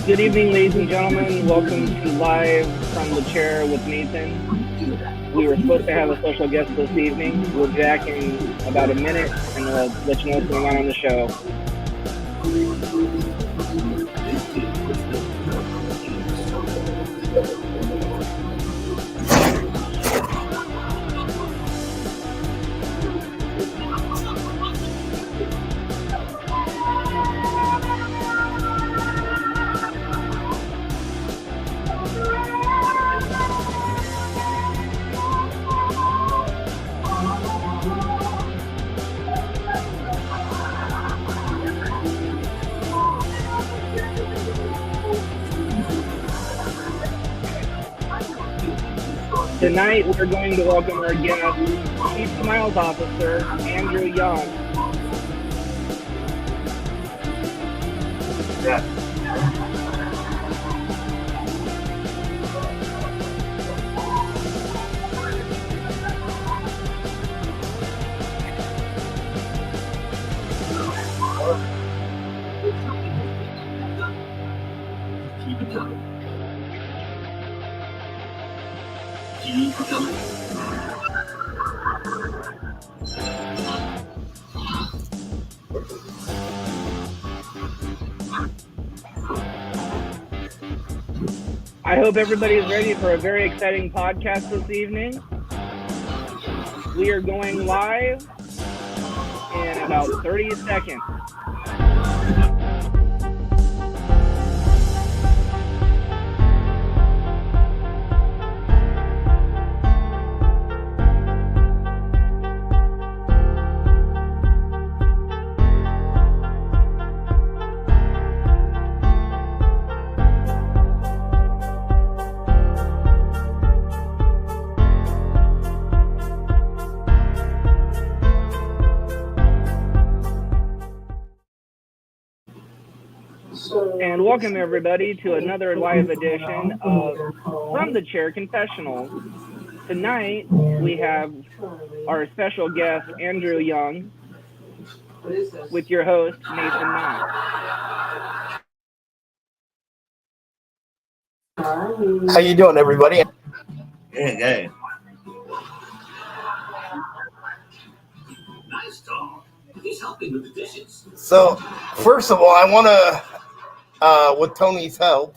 Good evening, ladies and gentlemen. Welcome to Live from the Chair with Nathan. We were supposed to have a special guest this evening. We'll be back in about a minute and we'll let you know what's going on the show. Tonight, we're going to welcome our guest, Chief Smiles Officer, Andrew Young. Yeah. Keep it coming. Keep it coming. I hope everybody is ready for a very exciting podcast this evening. We are going live in about 30 seconds. And welcome everybody to another live edition of From the Chair Confessionals. Tonight we have our special guest Andrew Young with your host Nathan Knott. How you doing, everybody? Good. Nice dog. He's helping with the dishes. So, first of all, I want to, with Tony's help,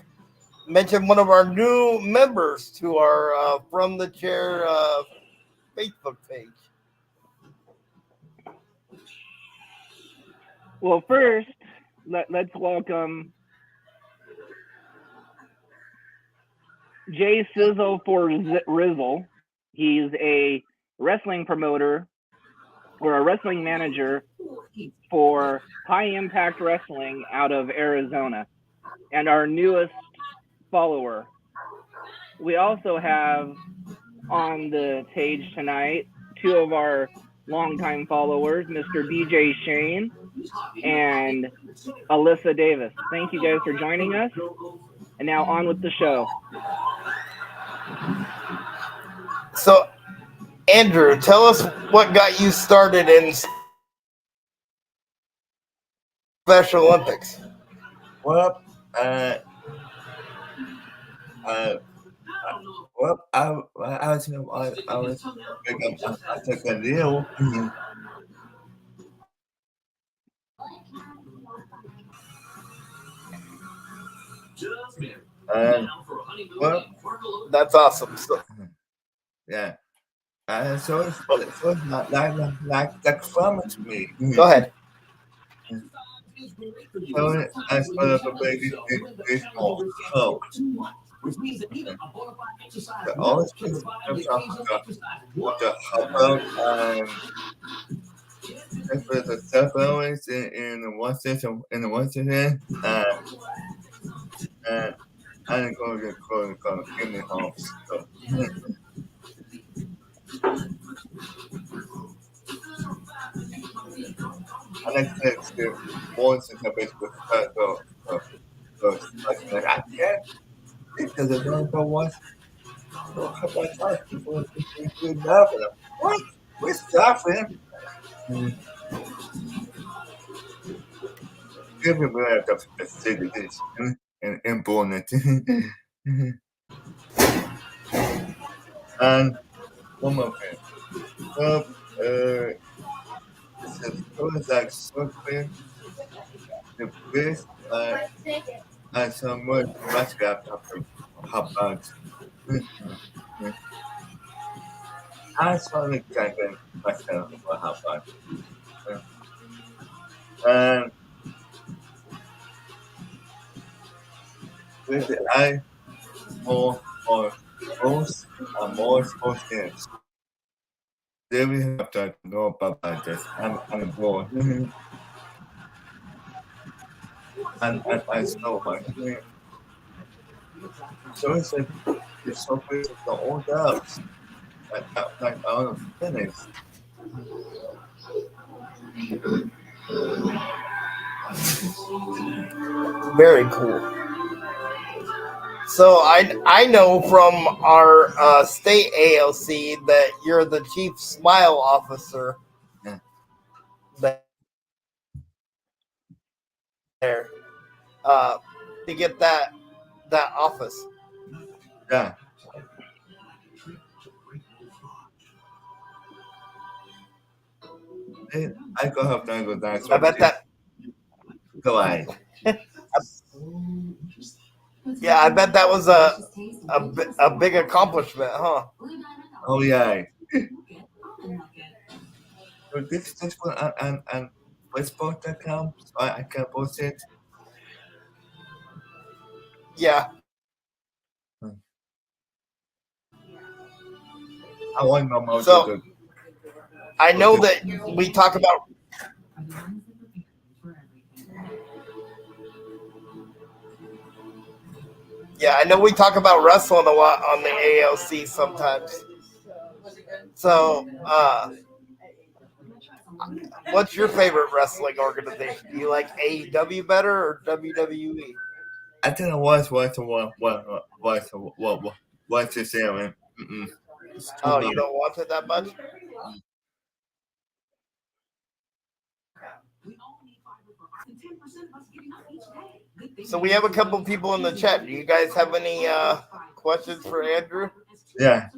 mention one of our new members to our From the Chair Facebook page. Well, first, let's welcome Jay Sizzle for Rizzle. He's a wrestling promoter or a wrestling manager for High Impact Wrestling out of Arizona and our newest follower. We also have on the page tonight two of our longtime followers, Mr. BJ Shane and Alyssa Davis. Thank you guys for joining us. And now on with the show. So, Andrew, tell us what got you started in Special Olympics. Well, Well, I was I took a deal. And well, That's awesome. So, yeah. So it's not like fun to me. go ahead. So I started a baby baseball club. The always been with the help and with the cell phones in one system in one system and I didn't go to give me home. So I like to once in a bit with so like I can't because I don't know what so a couple of times people do that and what? We're stopping. Give me aware of the city and important. And one more thing. Well, it's a story like something the best and some more much got about. I saw the kind of question about how about. And with the eye more sports and more sports games. Then we have to know about this. I'm bored. And so much. So it's like it's so crazy the old ups like out of minutes. Very cool. So I know from our state ALC that you're the chief smile officer Yeah. there. To get that office. Yeah. I go have to go down. I bet that. Go ahead. Yeah, I bet that was a big accomplishment, huh? Oh yeah. So this one and Facebook.com so I can post it. Yeah, I want my mom So- to I know that we talk about. Yeah, I know we talk about wrestling a lot on the ALC sometimes. So, what's your favorite wrestling organization? Do you like AEW better or WWE? I think I was what to say. It's too Oh, much. you don't watch it that much? So we have a couple people in the chat. Do you guys have any questions for Andrew? Yeah.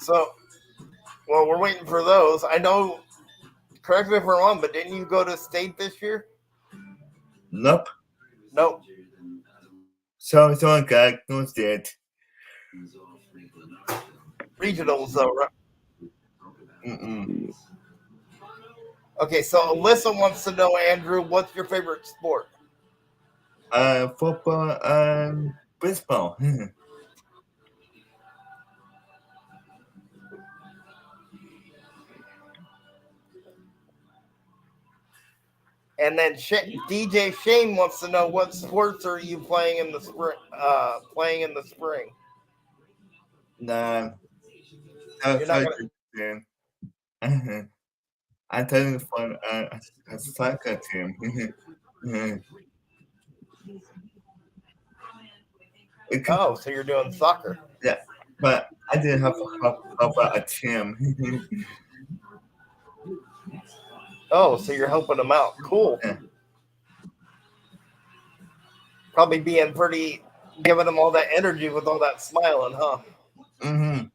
So, well, we're waiting for those. I know. Correct me if I'm wrong, but didn't you go to state this year? Nope. Nope. So God knows that. Regionals though, right? Mm-mm. Okay, so Alyssa wants to know, Andrew, what's your favorite sport? Football and baseball. And then DJ Shane wants to know what sports are you playing in the spring? Nah. You're not Then. I'm telling you for a soccer team. Oh, so you're doing soccer? Yeah, but I didn't have about a team. Oh, so you're helping them out. Cool. Yeah. Probably being pretty, giving them all that energy with all that smiling, huh? Mm-hmm.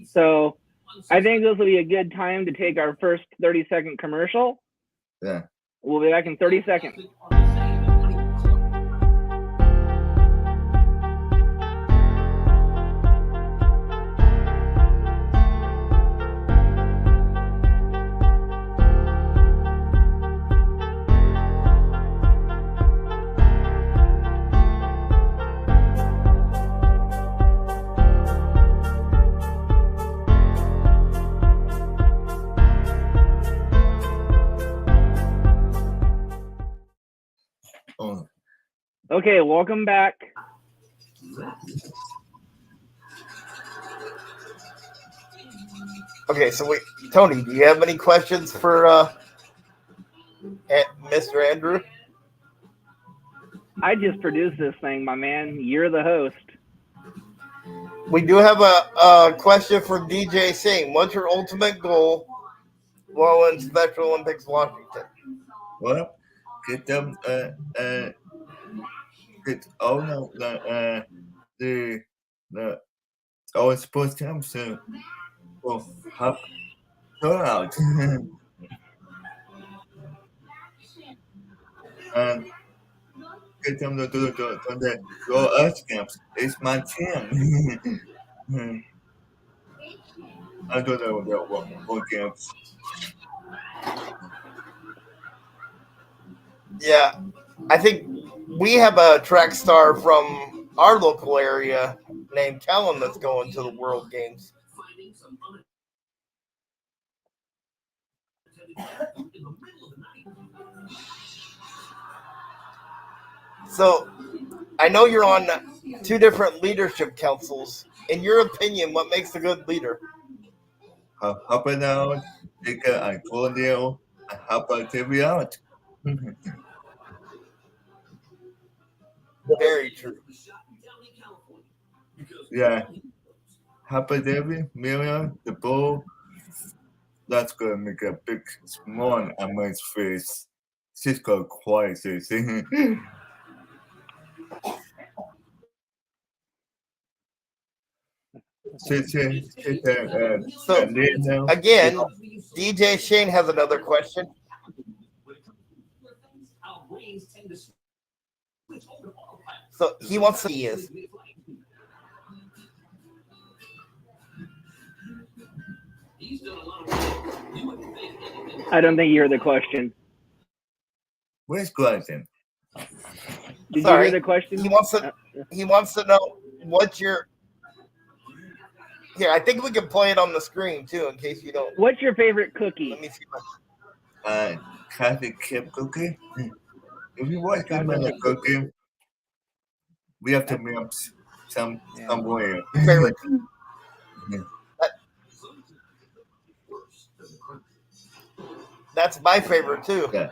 So I think this will be a good time to take our first 30-second commercial. Yeah. We'll be back in 30 seconds. Oh. Okay, welcome back. Okay, so wait, Tony, do you have any questions for Mr. Andrew? I just produced this thing, my man. You're the host. We do have a question from DJ Singh. What's your ultimate goal while in Special Olympics Washington? Well, get them get all the all sports teams to help turnout and get them to do the Go Earth camps. It's my team. I don't know what games. Yeah, I think we have a track star from our local area named Callum that's going to the World Games. So I know you're on 2 different leadership councils. In your opinion, what makes a good leader? Help it out, take a cordial, and help out TV out. Very true. Yeah. Happy David, Miriam, the bull. That's gonna make a big smile on my face. She's got quiet, see. She So again, DJ Shane has another question. So he wants to he is. I don't think you heard the question. Where's Glenn? Did Sorry, you hear the question? He wants to know what's your. Here, I think we can play it on the screen too, in case you don't. What's your favorite cookie? Let me see. Classic chip cookie. If you want to make a cookie, we have to make somewhere. Favorite. That's my favorite too. Yeah.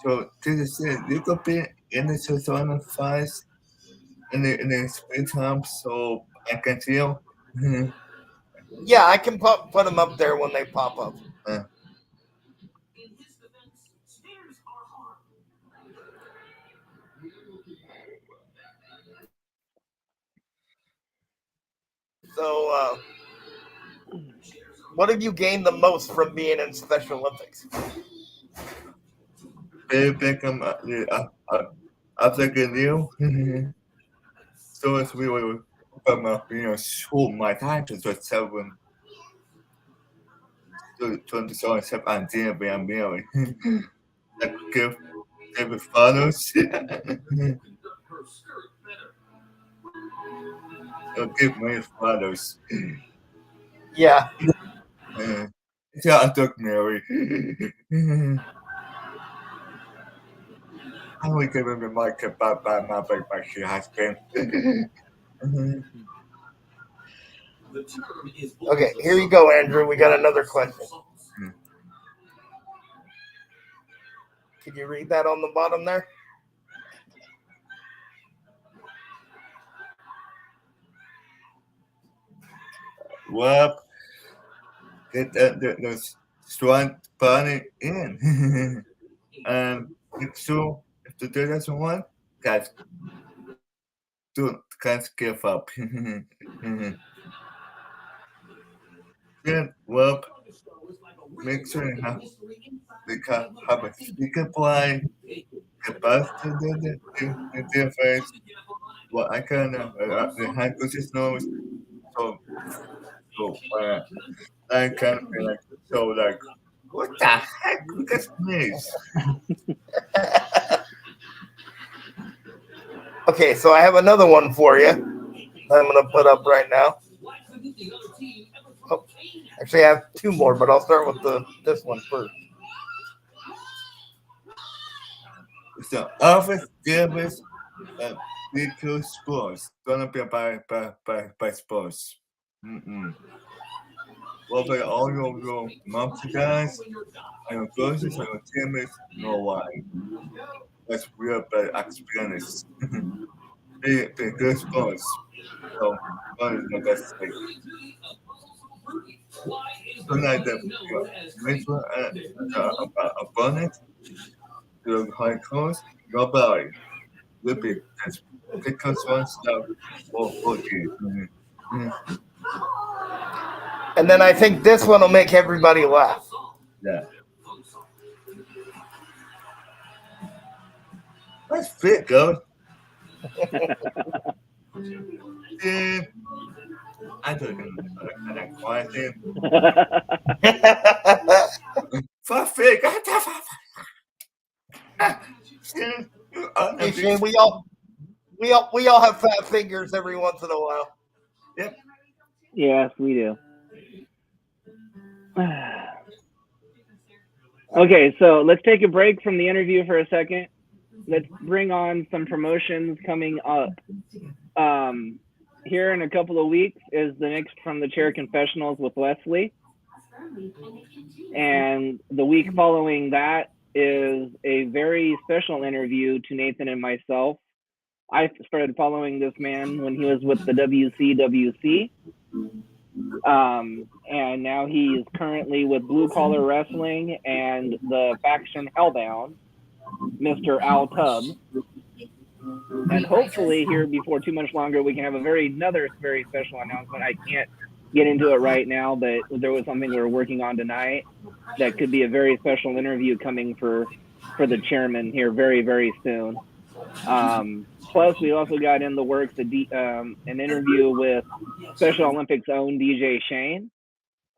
So this is it. You could be in the 2005 in the springtime, so I can feel. Yeah, I can put them up there when they pop up. So, what have you gained the most from being in Special Olympics? Beckham after new. So as we were show my time to 7 to 27 until we are married. Like give fathers. Give my fathers. Yeah. Yeah, I took Mary. I will give him the mic about my big my she has been. Okay, here you go, Andrew. We got another question. Can you read that on the bottom there? Well, get the strong body in. And so if the dude doesn't want, guys, can't give up. Then, well, make sure you have a speaker play, get past the interface. Well, I can the hand pushes nose, so I can be like so like what the heck? Look at this. Okay, so I have another one for you. I'm going to put up right now. Oh, actually, I have two more, but I'll start with this one first. So office service detail sports. Gonna be by sports. Well, by all your moms guys and your girls and your teammates know why. That's real bad experience. Be good sports. So one is the best thing. So like the mental opponent to high cost, your body will be just pick us one stuff for you. And then I think this one will make everybody laugh. Yeah. That's fit, girl. Yeah. I don't know. That quiet thing. For fit. Hey Shane, we all have fat fingers every once in a while. Yep. Yes, we do. Okay, so let's take a break from the interview for a second. Let's bring on some promotions coming up. Here in a couple of weeks is the next From the Chair Confessionals with Leslie. And the week following that is a very special interview to Nathan and myself. I started following this man when he was with the WCWC. And now he is currently with Blue Collar Wrestling and the faction Hellbound, Mr. Al Tubb. And hopefully here before too much longer, we can have another very special announcement. I can't get into it right now, but there was something we were working on tonight that could be a very special interview coming for the chairman here very, very soon. Plus, we also got in the works an interview with Special Olympics own DJ Shane.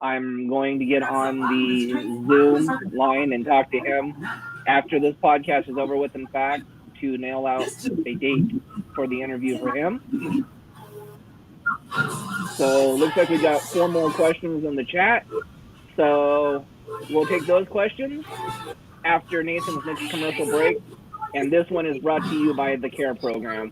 I'm going to get on the Zoom line and talk to him after this podcast is over with, in fact, to nail out a date for the interview for him. So looks like we got 4 more questions in the chat. So we'll take those questions after Nathan's next commercial break. And this one is brought to you by the CARE program.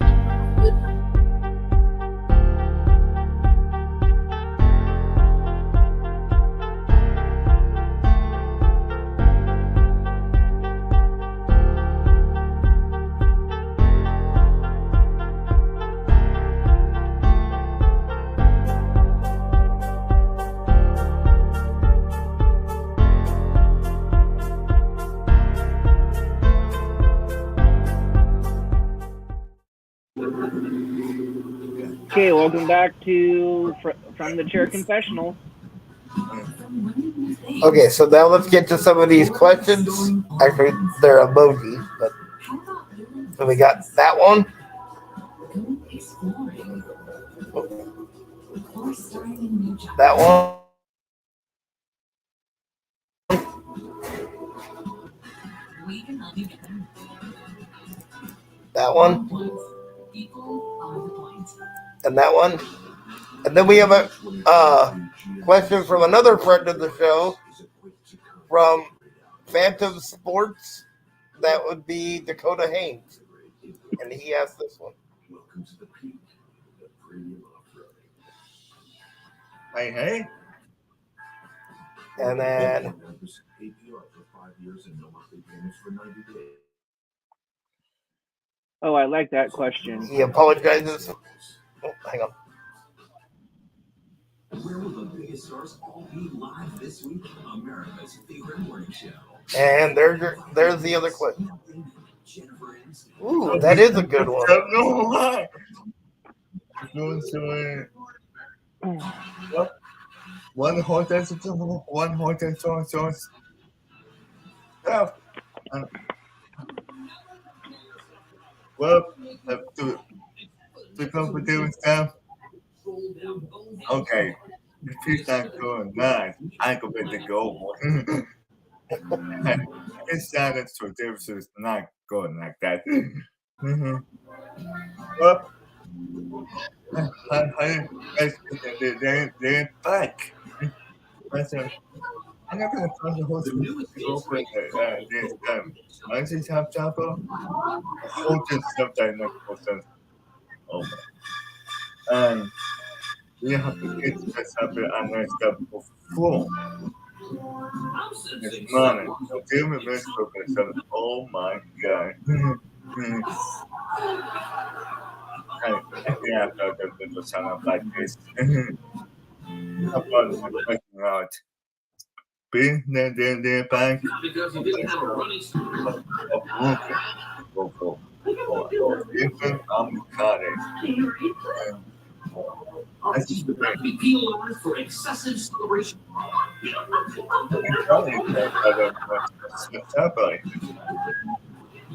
Okay, welcome back to From the Chair Confessionals. Okay, so now let's get to some of these questions. Actually, they're emojis, but so we got that one. That one. That one. And that one. And then we have a question from another friend of the show from Phantom Sports. That would be Dakota Haynes. And he asked this one. Hey. And then oh, I like that question. he apologizes. Oh, hang on. biggest stars all be live this week on America's favorite morning show. And there's the other clip. Jennifer Aniston. Ooh, that is a good one. No, why? Doing so, well, one hotel source stuff. And, well, to comfortable stuff. Okay, if he's not going nice, I'm going to go. His silence for Davis is not going like that. Well, they're back. But, I'm not going to try the whole thing to go for this time. I just have trouble. The whole just stuff that makes no sense. Oh my. And we have to get this up and I stuff before. It's money. So give me this book and said, oh my god. I think I thought that it was something like this. How about working out? Being their bank Because he didn't have a running start. go for even cutting. That's just the Not to be penalized for excessive celebration.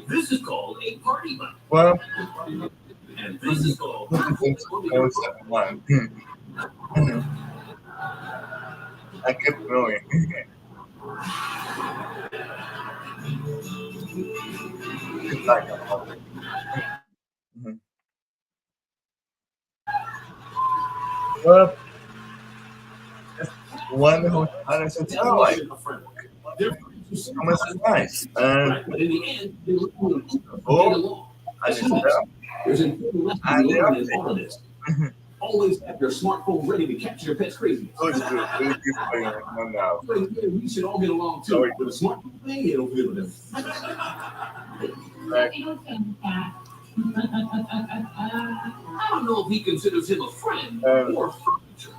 This is called a party bike. Well, And this is called I kept going. It's like well, one who has a toy. How much nice. But in the end, they were Oh, I just there's an important lesson to learn in all of this. Always have your smartphone ready to capture your pet's craziness. now. We should all get along too. With a smartphone thing, it'll feel it. I don't know if he considers him a friend or furniture.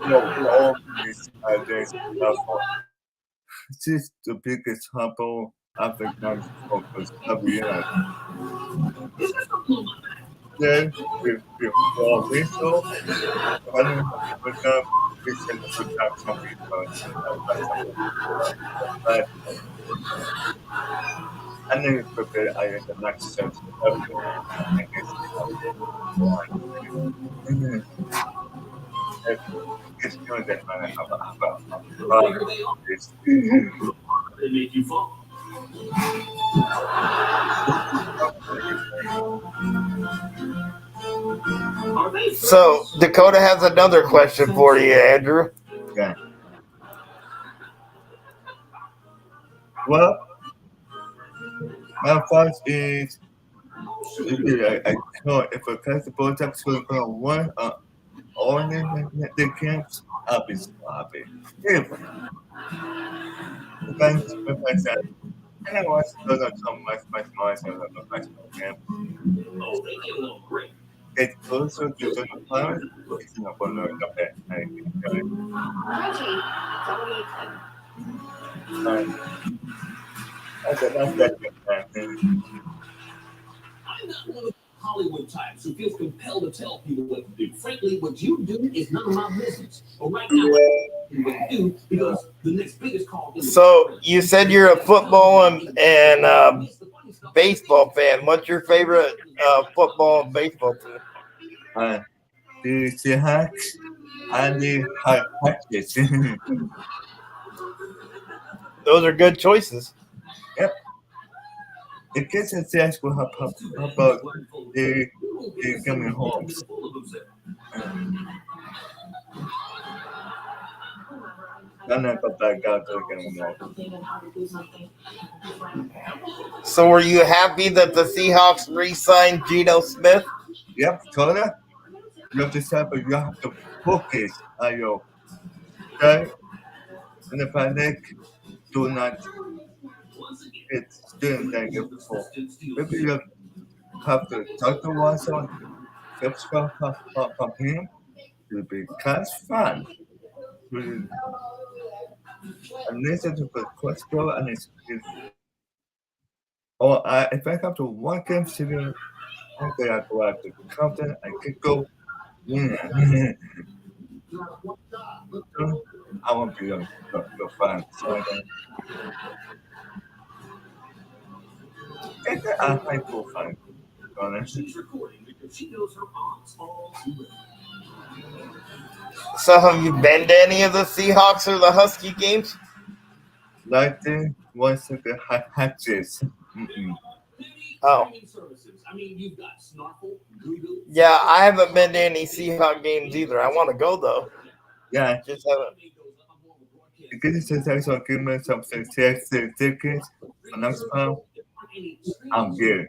All these days this is the biggest humble African focus of the year. Then, before we saw, one of the recent attacks on but I never prepared I had the next sense of it's good that I have this. They make you fall. So Dakota has another question for you, Andrew. Yeah. Well, my first is I know if a festival is going to one all the camps, I'll be so happy. If I said, I don't want to go to my camp. Oh, they get along great. It's closer to the planet. It's not going to look up there. I think. That's that. I'm not one of the Hollywood types who feels compelled to tell people what to do. Frankly, what you do is none of my business. But right now, what you do because the next biggest call. So you said you're a football and baseball fan. What's your favorite football and baseball team? The Seahawks and the Patriots. Those are good choices. Yep. It gets a sense for how about the coming home. So were you happy that the Seahawks re-signed Geno Smith? Yep, Connor. You have to stop, but you have to focus on your okay? And the panic, do not it's doing that before. Maybe you have to talk to one someone, subscribe from him, to be kind of fun. And listen to the question and it's or if I have to one game season, I think I go out to Compton and could go. Yeah. I want to be the fan. So I think I high profile, to be honest. She's recording because she knows her odds all too well. So have you been to any of the Seahawks or the Husky games? Like the ones that the hatches. Oh. I mean, you've got Snarfle, Google. Yeah, I haven't been to any Seahawk games either. I want to go though. Yeah. Just haven't. Can you say so give me something tickets for next time? I'm good.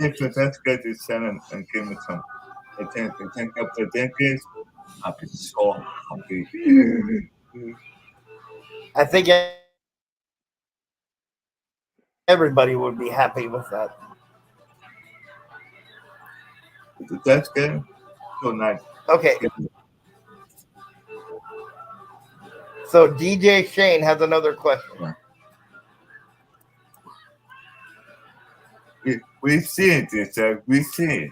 If that's good to send and give me some. I think up the tickets. I'll be so happy. I think everybody would be happy with that. That's good. So nice. Okay. So DJ Shane has another question. We see it, we see it.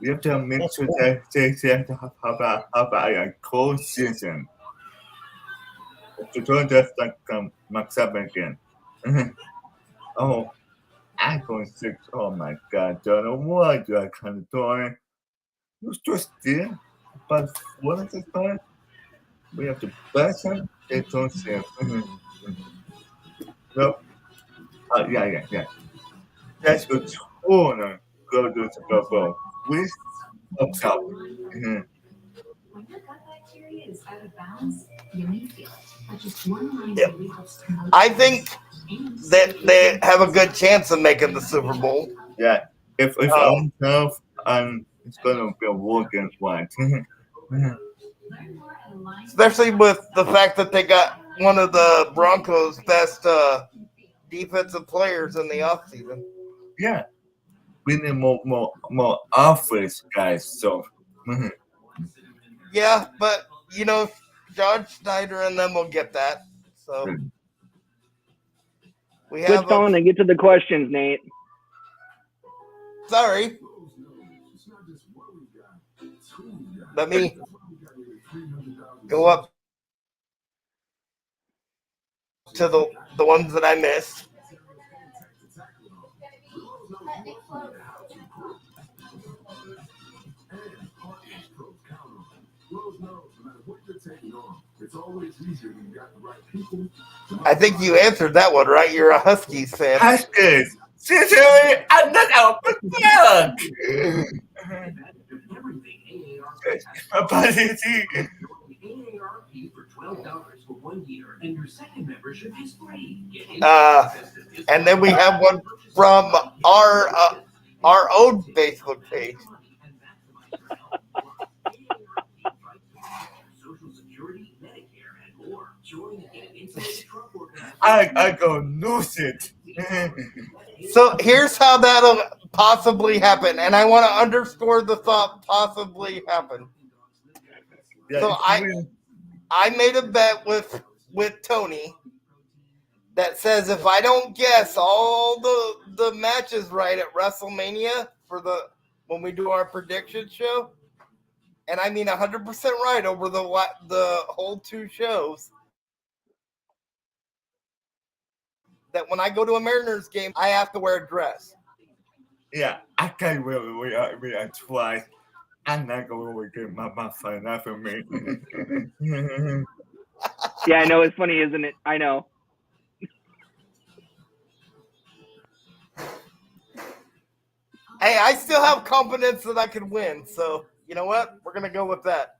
We have to make sure that they have to have a cold season. To don't just like max up again. Oh, iPhone 6. Oh my god, don't know what you are kind of doing. You just there, but what is this time? We have to bless them. They don't say. Well, yeah. That's good. Oh no, go to the go. With up. When your gut bacteria is out of balance, you may feel it. But just one line really helps promote I think that they have a good chance of making the Super Bowl. Yeah, if I'm tough, it's gonna be a war against white. Especially with the fact that they got one of the Broncos' best defensive players in the offseason. Yeah, we need more offense guys. So Yeah, but you know, John Schneider and them will get that. So we Quit have stalling and get to the questions, Nate. Sorry. Let me go up to the ones that I missed. I think you answered that one, right? You're a Huskies fan. Huskies. Sincerely, I'm not out for fuck. AARP for $12 for 1 year, and your second membership is free. And then we have one from our own Facebook page. I go lose it. So here's how that'll possibly happen, and I want to underscore the thought possibly happen. Yeah, so I made a bet with Tony that says if I don't guess all the matches right at WrestleMania for when we do our prediction show, and I mean 100% right over the whole two shows, that when I go to a Mariners game, I have to wear a dress. Yeah, I can't really twice. I'm not going to get my fun out for me. Yeah, I know. It's funny, isn't it? I know. Hey, I still have confidence that I can win. So, you know what? We're going to go with that.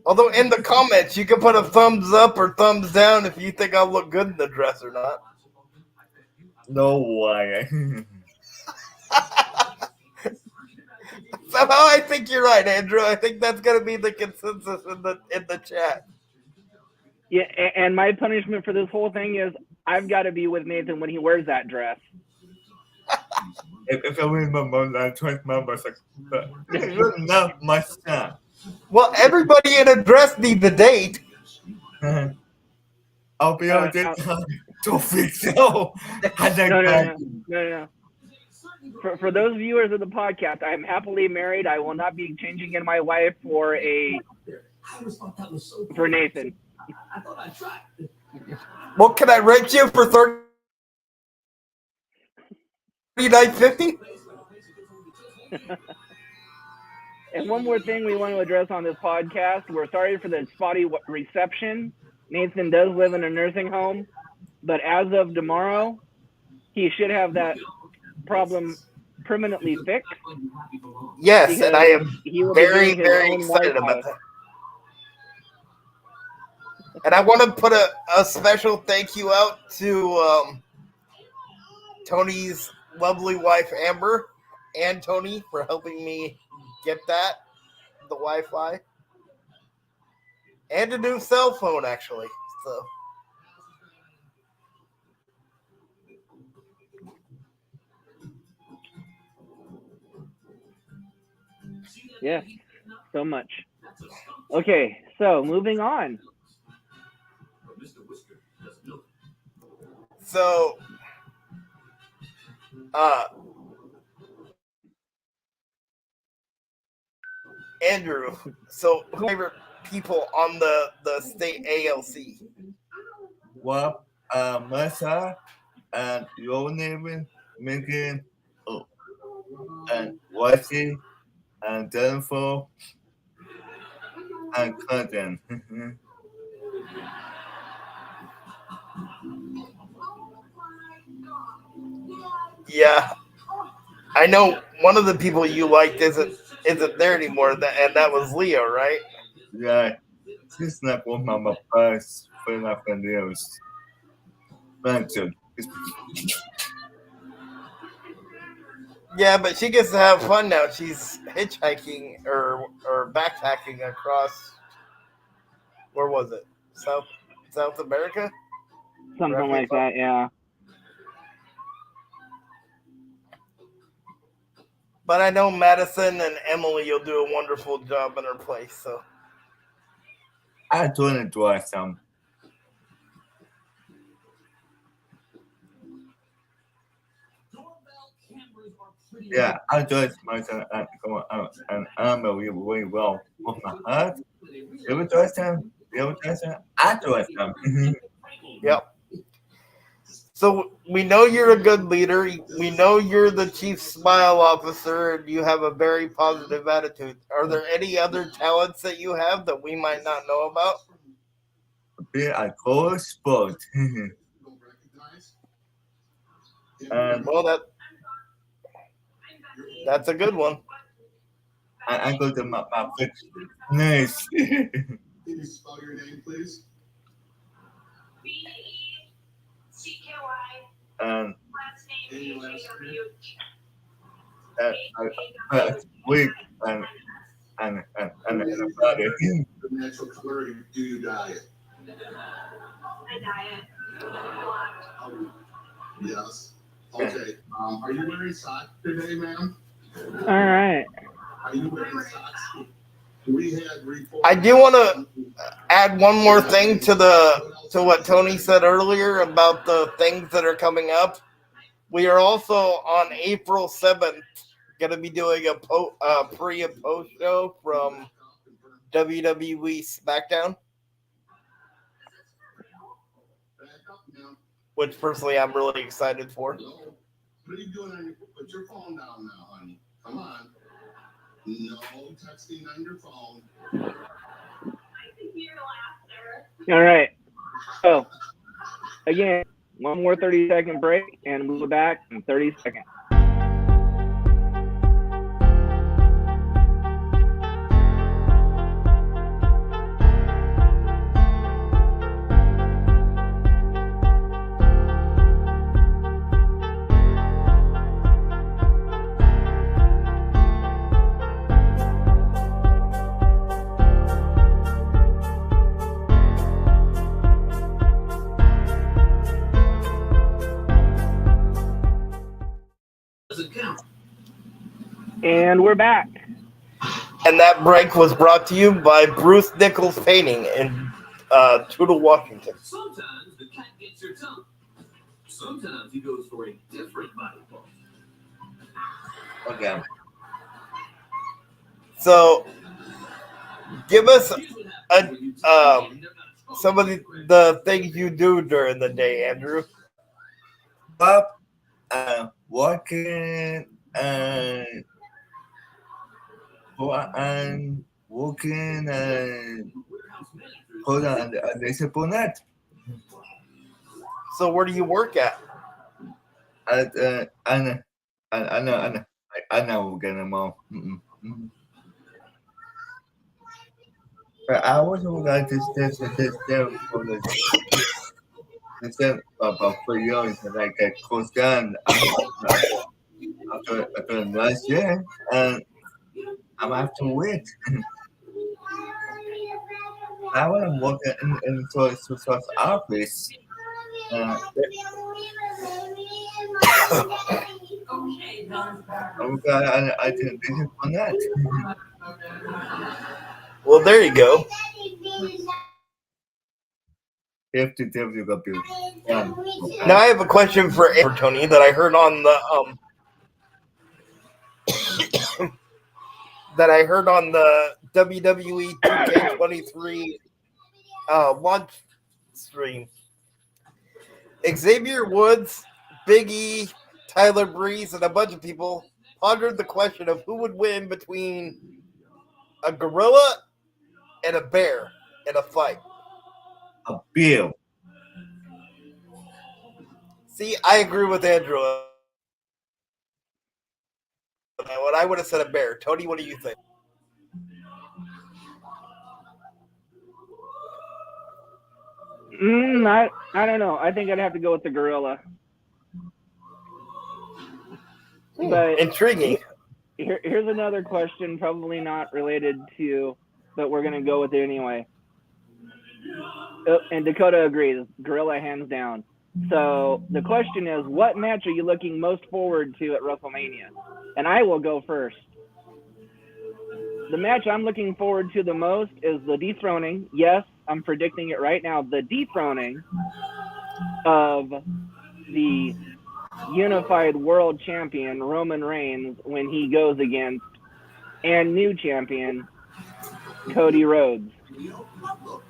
Although in the comments, you can put a thumbs up or thumbs down if you think I'll look good in the dress or not. No way. Somehow I think you're right, Andrew. I think that's going to be the consensus in the chat. Yeah, and my punishment for this whole thing is I've got to be with Nathan when he wears that dress. If I remember that 20 members, like, you're not my son. Well, everybody in a dress needs a date. I'll be on this 2 weeks. No. No. For those viewers of the podcast, I am happily married. I will not be changing in my wife for Nathan. I thought I'd try. Well, can I rent you for $39.50? And one more thing we want to address on this podcast. We're sorry for the spotty reception. Nathan does live in a nursing home, but as of tomorrow, he should have that problem permanently fixed. Yes, and I am very, very excited Wi-Fi. about that. And I want to put a special thank you out to Tony's lovely wife, Amber, and Tony for helping me get the Wi-Fi. And a new cell phone, actually. So. Yeah, so much. Okay, so moving on. So, Andrew, so who are your favorite people on the state ALC? Well, Mesa and your name, Megan, and Wesley, and Jennifer, and Clinton. Yeah, I know one of the people you liked isn't there anymore, and that was Leo, right? Yeah, she's not one of my best friends. Thank you. Yeah, but she gets to have fun now. She's hitchhiking or backpacking across. Where was it? South America? Something like that, yeah. But I know Madison and Emily will do a wonderful job in her place. So I don't enjoy some. Yeah, I enjoy myself and I'm really well with my heart. You enjoy them? I enjoy them. Yep. So we know you're a good leader. We know you're the chief smile officer, and you have a very positive attitude. Are there any other talents that you have that we might not know about? Be a cool sport. Well, that's a good one. I go to my fix. Nice. Can you spell your name, please? And week and everybody. The natural color, do you diet? I diet. Yes. Okay. Are you wearing socks today, ma'am? All right. Are you wearing socks? We had reports. I do want to add one more thing to what Tony said earlier about the things that are coming up. We are also on April 7th going to be doing a pre and post show from WWE SmackDown, which personally I'm really excited for. What are you doing? Put your phone down now, honey. Come on. No texting on your phone. All right. So, again, one more 30-second break, and we'll be back in 30 seconds. doesn't count. And we're back. And that break was brought to you by Bruce Nichols Painting in Tudor, Washington. Sometimes the cat gets your tongue. Sometimes he goes for a different body part. Okay. So, give us some of the things you do during the day, Andrew. Up, walking, and walking, and hold on, there's a bonnet. So, where do you work at? At I know we're gonna more. But I was going to this for the about 4 years, like a close down after last year, and I'm after wait. I want to work in source office. I think this is for that. Well, there you go. If the devil got built. Now I have a question for Tony that I heard on the WWE 2K23 launch stream. Xavier Woods, Big E, Tyler Breeze, and a bunch of people pondered the question of who would win between a gorilla and a bear in a fight. A bill. See, I agree with Andrew. What I would have said a bear. Tony, what do you think? I don't know. I think I'd have to go with the gorilla. But intriguing. Here's another question, probably not related to, but we're gonna go with it anyway. And Dakota agrees. Gorilla hands down. So the question is, what match are you looking most forward to at WrestleMania? And I will go first. The match I'm looking forward to the most is the dethroning. Yes, I'm predicting it right now. The dethroning of the unified world champion Roman Reigns when he goes against and new champion Cody Rhodes.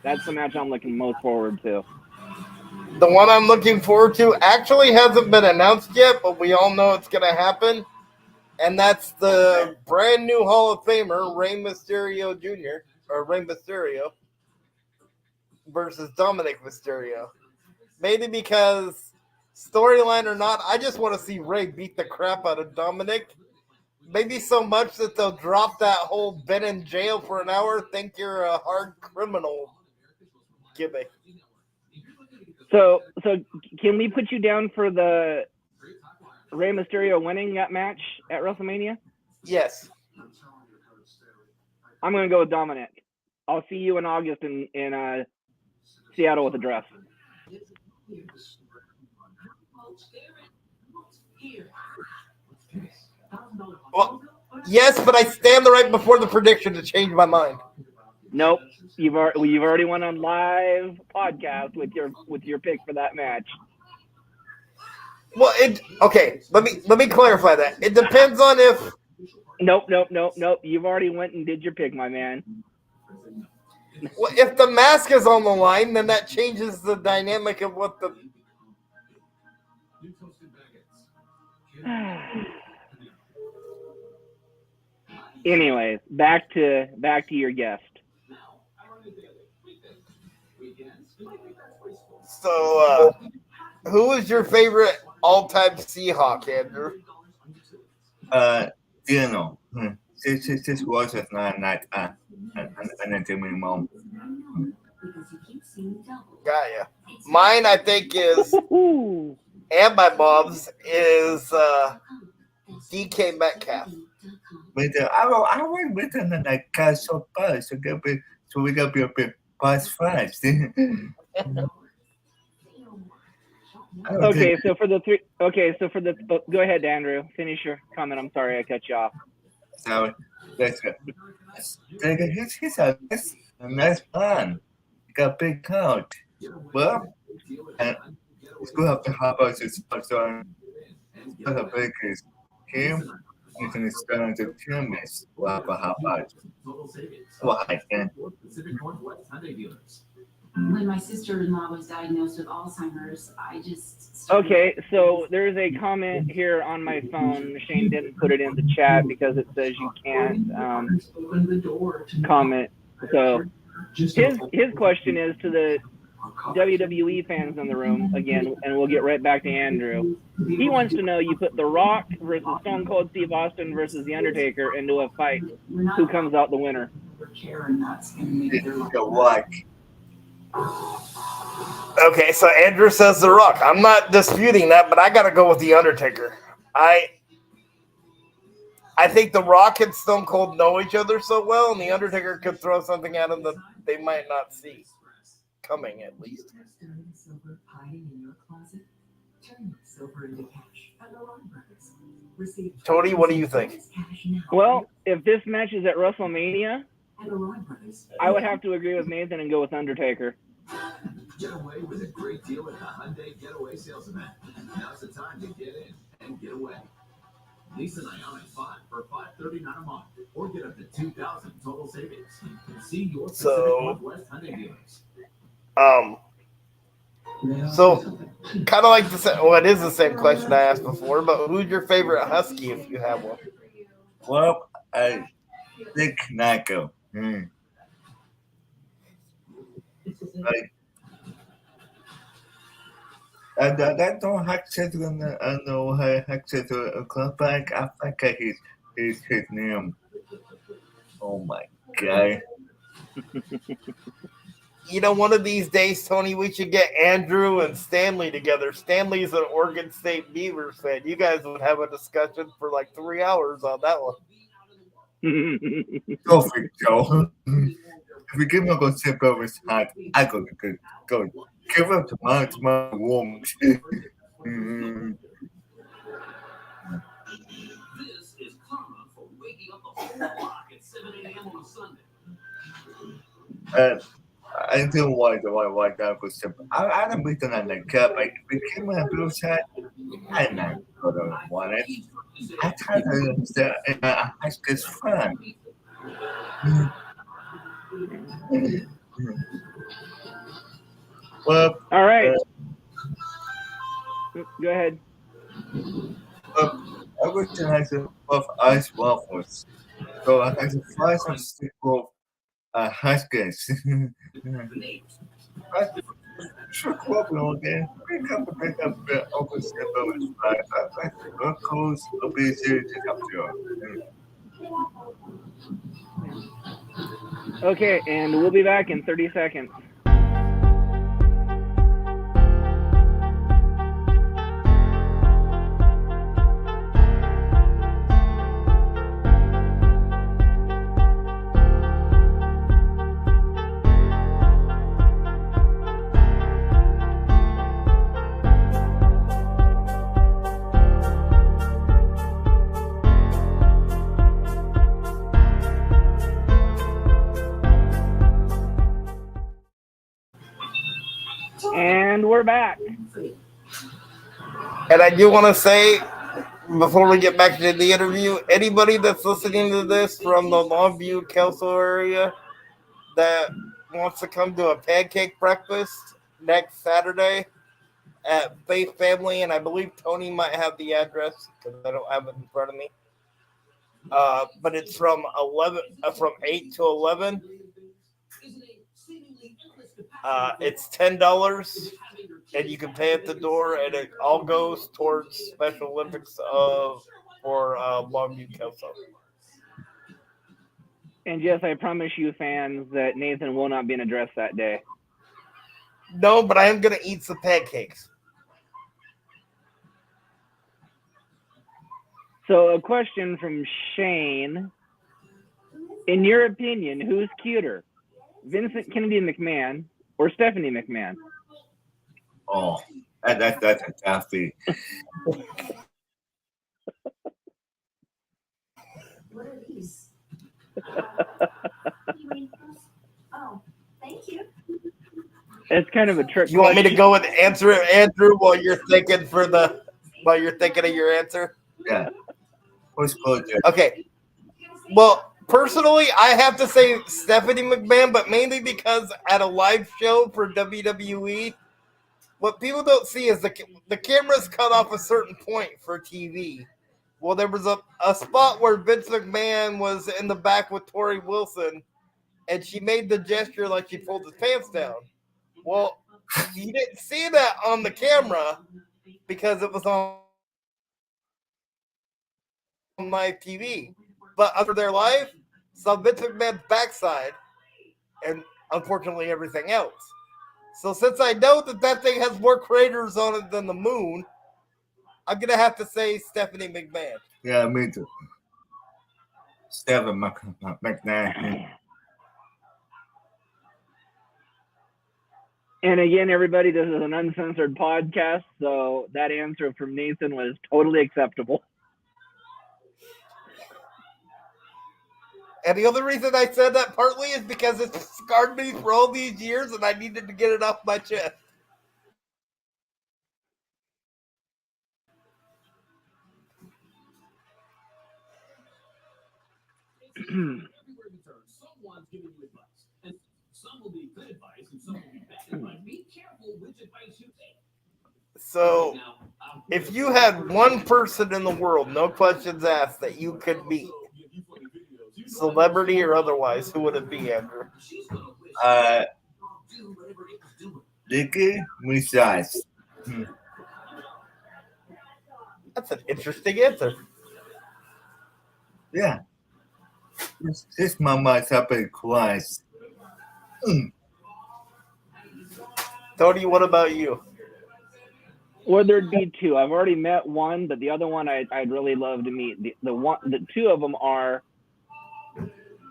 That's the match I'm looking most forward to. The one I'm looking forward to actually hasn't been announced yet, but we all know it's going to happen. And that's the brand new Hall of Famer, Rey Mysterio Jr., or Rey Mysterio, versus Dominic Mysterio. Mainly because, storyline or not, I just want to see Rey beat the crap out of Dominic. Maybe so much that they'll drop that whole been in jail for an hour, think you're a hard criminal gimmick. So can we put you down for the Rey Mysterio winning that match at WrestleMania? Yes. I'm going to go with Dominic. I'll see you in August in Seattle with a dress. Well, yes, but I stand the right before the prediction to change my mind. Nope. You've already went on live podcast with your pick for that match. Well, okay. Let me clarify that. It depends on if. Nope. You've already went and did your pick, my man. Well, if the mask is on the line, then that changes the dynamic of what the. Anyways, back to your guest. So, who is your favorite all-time Seahawk, Andrew? Dino. This was at night and then mom. Got ya. Mine, I think, is, and my mom's is DK Metcalf. But I went with them like so fast, so we got to be a bit past fast. I don't Okay, think so for the three. Okay, so for the. Go ahead, Andrew. Finish your comment. I'm sorry I cut you off. so. That's it. He's a nice man. He got a big couch. Well, and it's good have to have us his person. But a big is him. You can expand the chemist. Well, how about what I can. When my sister-in-law was diagnosed with Alzheimer's, I just Okay, so there's a comment here on my phone. Shane didn't put it in the chat because it says you can't comment. So his question is to the WWE fans in the room again, and we'll get right back to Andrew. He wants to know, you put The Rock versus Stone Cold Steve Austin versus The Undertaker into a fight. Who comes out the winner? The Rock. Okay, so Andrew says The Rock. I'm not disputing that, but I got to go with The Undertaker. I think The Rock and Stone Cold know each other so well, and The Undertaker could throw something at him that they might not see coming, at least. Tony, what do you think? Well, if this match is at WrestleMania, I would have to agree with Nathan and go with Undertaker. Get away with a great deal at the Hyundai Getaway Sales Event. Now's the time to get in and get away. Lease an Ioniq 5 for $539 a month, or get up to $2,000 total savings. See your Pacific Northwest Hyundai dealers. So kind of like the same. Well, it is the same question I asked before, but who's your favorite Husky if you have one? Well, I think Naco. I don't access to I know access to a club back. I think his name. Oh my god. You know, one of these days, Tony, we should get Andrew and Stanley together. Stanley's an Oregon State Beavers fan. You guys would have a discussion for like 3 hours on that one. Go for it, Joe. If we give him a go step over his heart, I go. Give him tomorrow warm. This is karma for waking up the whole block at 7 a.m. on a Sunday. I don't want that go step. I don't beat on that cup. Like, if we give him a blue side, I'm not gonna want it. I try to understand. Ask his friend. Well, all right. Go ahead. I wish I had some of ice waffles. So I had to fry some stick of Huskers. Sure, cool again. Pick up Uncle Step over his life. I like the clothes will be easier to come to. Okay, and we'll be back in 30 seconds. And we're back. And I do want to say, before we get back to the interview, anybody that's listening to this from the Longview, Kelso area that wants to come to a pancake breakfast next Saturday at Faith Family, and I believe Tony might have the address because I don't have it in front of me. But it's from 8 to 11. It's $10, and you can pay at the door, and it all goes towards Special Olympics for Longview Kelso. And yes, I promise you, fans, that Nathan will not be in a dress that day. No, but I am going to eat some pancakes. So a question from Shane. In your opinion, who's cuter? Vincent Kennedy McMahon or Stephanie McMahon? Oh, That's a toughy. What are these? Oh, thank you. It's kind of a trick You want me to question. go and answer it, Andrew, while you're thinking of your answer? Yeah. Who's closer? Okay. Well, personally, I have to say Stephanie McMahon, but mainly because at a live show for WWE, what people don't see is the camera's cut off a certain point for TV. Well, there was a spot where Vince McMahon was in the back with Tori Wilson, and she made the gesture like she pulled his pants down. Well, you didn't see that on the camera because it was on live TV. But under their live, saw Vince McMahon's backside and unfortunately everything else. So since I know that thing has more craters on it than the moon, I'm gonna have to say Stephanie McMahon. Yeah, me too. Stephen McMahon. And again, everybody, this is an uncensored podcast, so that answer from Nathan was totally acceptable. And the other reason I said that partly is because it's scarred me for all these years and I needed to get it off my chest. Everywhere you turn, someone's giving you advice. And some will be good advice and some will be bad advice. Be careful which advice you take. So, if you had one person in the world, no questions asked, that you could meet, celebrity or otherwise, who would it be, Andrew? Ricky Musas. That's an interesting answer. Yeah. This mama's up in Christ. Tony, what about you? Or there'd be two. I've already met one, but the other one I'd really love to meet. The two of them are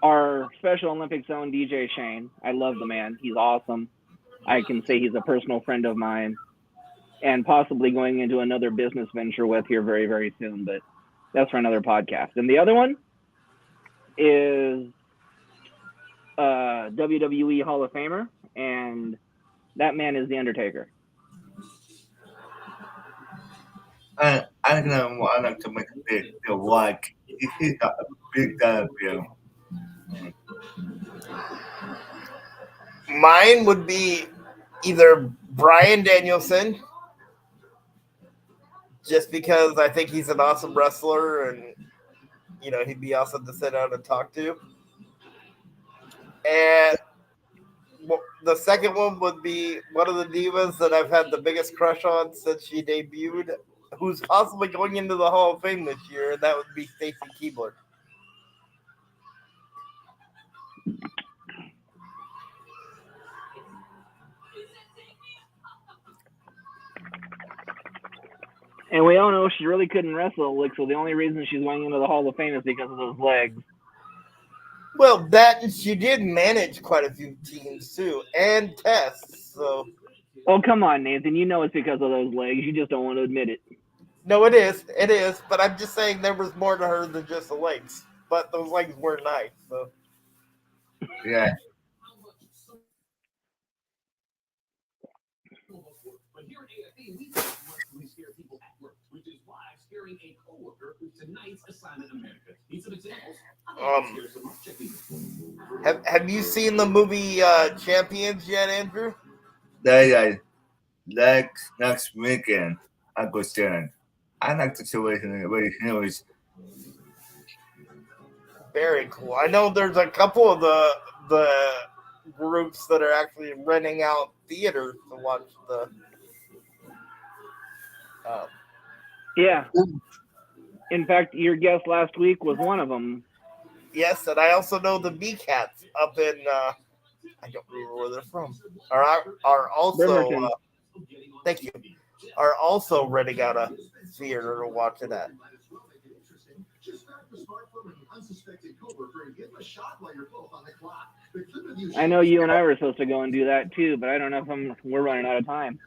our Special Olympics own DJ Shane. I love the man. He's awesome. I can say he's a personal friend of mine, and possibly going into another business venture with here very, very soon. But that's for another podcast. And the other one is WWE Hall of Famer, and that man is The Undertaker. I'm gonna want to make the like. He's got a big W. Mine would be either Bryan Danielson, just because I think he's an awesome wrestler and, you know, he'd be awesome to sit down and talk to. And the second one would be one of the divas that I've had the biggest crush on since she debuted, who's possibly going into the Hall of Fame this year, and that would be Stacy Keibler. And we all know she really couldn't wrestle, so the only reason she's going into the Hall of Fame is because of those legs. Well, that she did manage quite a few teams too, and tests. So, oh come on, Nathan, you know it's because of those legs. You just don't want to admit it. No, it is. But I'm just saying there was more to her than just the legs. But those legs were nice. So, yeah. But here at AFE, we constantly scare people at work, which is why scaring a coworker is tonight's assignment America. Need some examples? Have you seen the movie Champions yet, Andrew? Next weekend, I go stand. I like the situation where he was. Very cool. I know there's a couple of the groups that are actually renting out theaters to watch the. Yeah. In fact, your guest last week was one of them. Yes, and I also know the B-Cats up in. I don't remember where they're from. Are also. Thank you. Are also renting out a theater to watch it at. I know you and I were supposed to go and do that too, but I don't know if we're running out of time.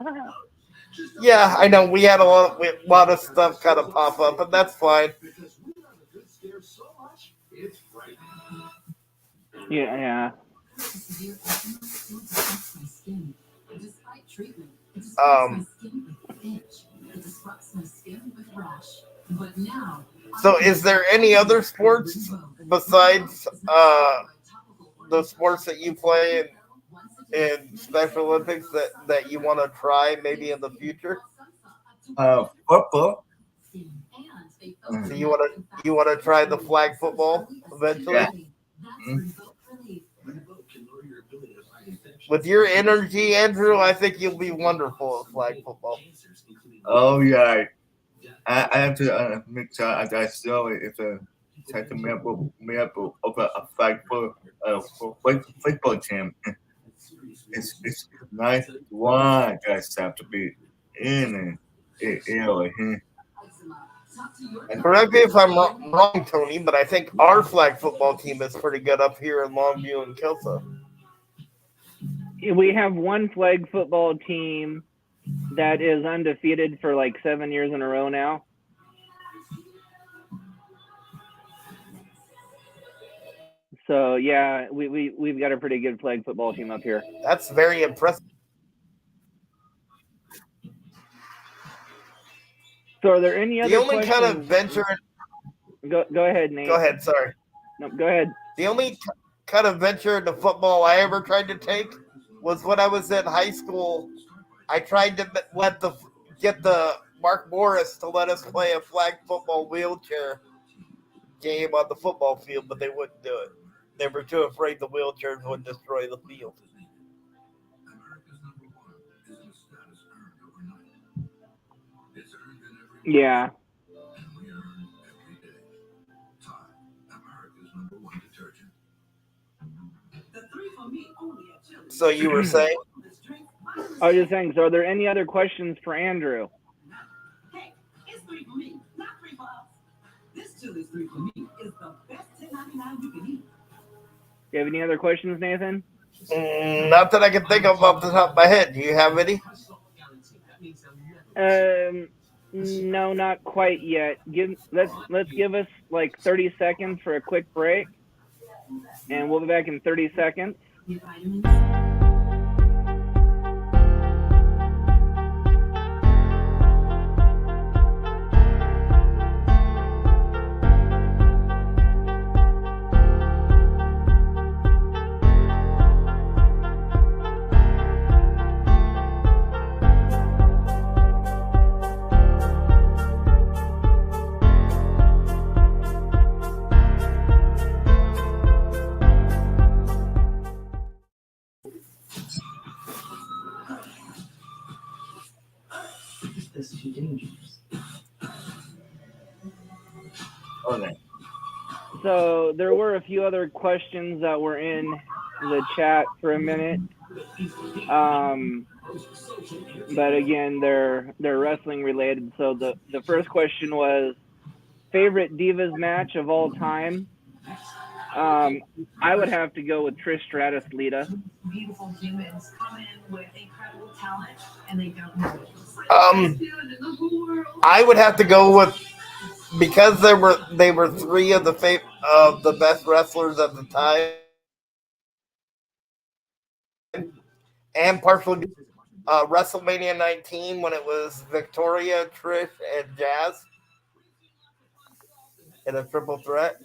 Yeah, I know we had a lot of stuff kind of pop up, but that's fine. Because we love a good scare so much, it's frightening. Yeah. Severe eczema still disrupts my skin. Despite treatment, it disrupts my Um, skin with itch. It disrupts my skin with rash. But now, so is there any other sports besides the sports that you play in Special Olympics that you want to try maybe in the future? Football. So you want to try the flag football eventually? Yeah. Mhm. With your energy, Andrew, I think you'll be wonderful at flag football. Oh yeah. I have to make sure I show if try to me up of a flag for football team. It's nice one guys have to be in it. And Correct me if I'm wrong, Tony, but I think our flag football team is pretty good up here in Longview and Kelso. We have one flag football team that is undefeated for like 7 years in a row now. So yeah, we've got a pretty good flag football team up here. That's very impressive. So are there any other The only questions? kind of venture. Go ahead, Nate. Go ahead. Sorry. No, go ahead. The only kind of venture into football I ever tried to take was when I was in high school. I tried to get the Mark Morris to let us play a flag football wheelchair game on the football field, but they wouldn't do it. They were too afraid the wheelchairs would destroy the field. Yeah. So you were saying? I was just saying, so are there any other questions for Andrew? Hey, it's 3 for me, not 3 for us. This chili's 3 for me is the best $10.99 you can eat. Do you have any other questions, Nathan? Not that I can think of off the top of my head. Do you have any? No, not quite yet. Let's give us like 30 seconds for a quick break, and we'll be back in 30 seconds. This is too dangerous. Okay. So there were a few other questions that were in the chat for a minute, but again, they're wrestling related. So the first question was favorite Divas match of all time. I would have to go with Trish Stratus Lita. Beautiful humans come in with incredible talent, and they don't know it. I would have to go with, because they were three of the best wrestlers at the time, and partially WrestleMania 19 when it was Victoria, Trish, and Jazz in a triple threat.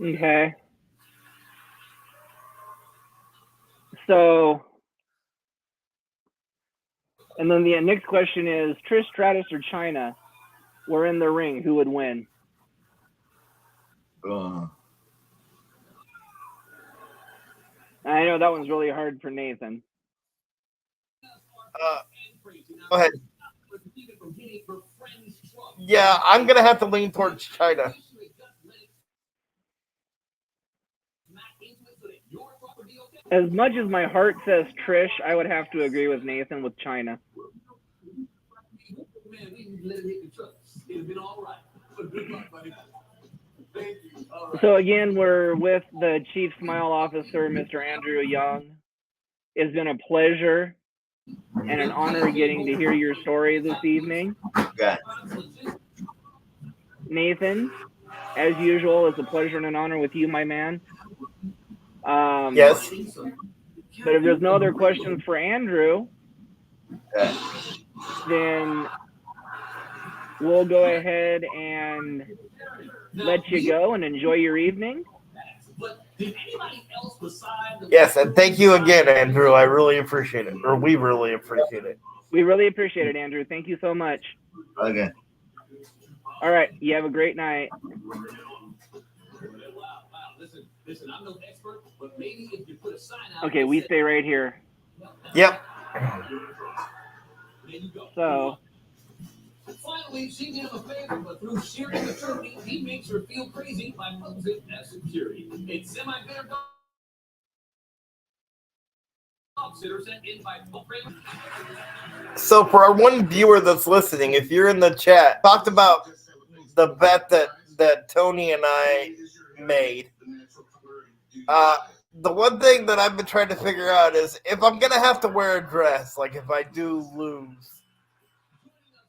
Okay. So, and then the next question is Trish Stratus or Chyna were in the ring. Who would win? I know that one's really hard for Nathan. Go ahead. Yeah, I'm gonna have to lean towards Chyna. As much as my heart says Trish, I would have to agree with Nathan with Chyna. It'd been all right. But good luck, buddy. Thank you. All right. So again, we're with the Chief Smile Officer, Mr. Andrew Young. It's been a pleasure and an honor getting to hear your story this evening. Yeah. Nathan, as usual, it's a pleasure and an honor with you, my man. Yes. But if there's no other questions for Andrew, then we'll go ahead and let you go and enjoy your evening. Yes, and thank you again, Andrew. I really appreciate it. Or we really appreciate it. We really appreciate it, Andrew. Thank you so much. Okay. All right. You have a great night. Okay, we stay right here. Yep. So, Finally, she did him a favor, but through sheer immaturity, he makes her feel crazy by losing that security. It's semi-fair dog sitters and invite. So for our one viewer that's listening, if you're in the chat, talked about the bet that Tony and I made. The one thing that I've been trying to figure out is if I'm gonna have to wear a dress, like if I do lose,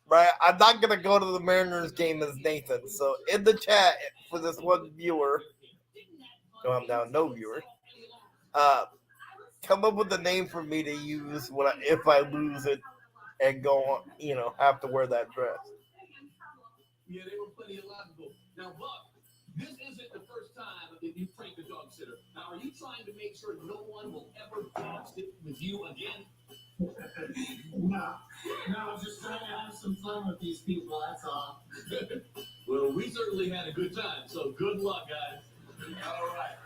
right? I'm not gonna go to the Mariners game as Nathan. So in the chat for this one viewer, no viewer, come up with a name for me to use if I lose it and go on, have to wear that dress. Yeah, they were plenty of laughable. Now, Buck, this isn't the first time that you pranked a dog sitter. Now, are you trying to make sure no one will ever dog sit with you again? No, I'm just trying to have some fun with these people, that's all. Well, we certainly had a good time, so good luck, guys. All right.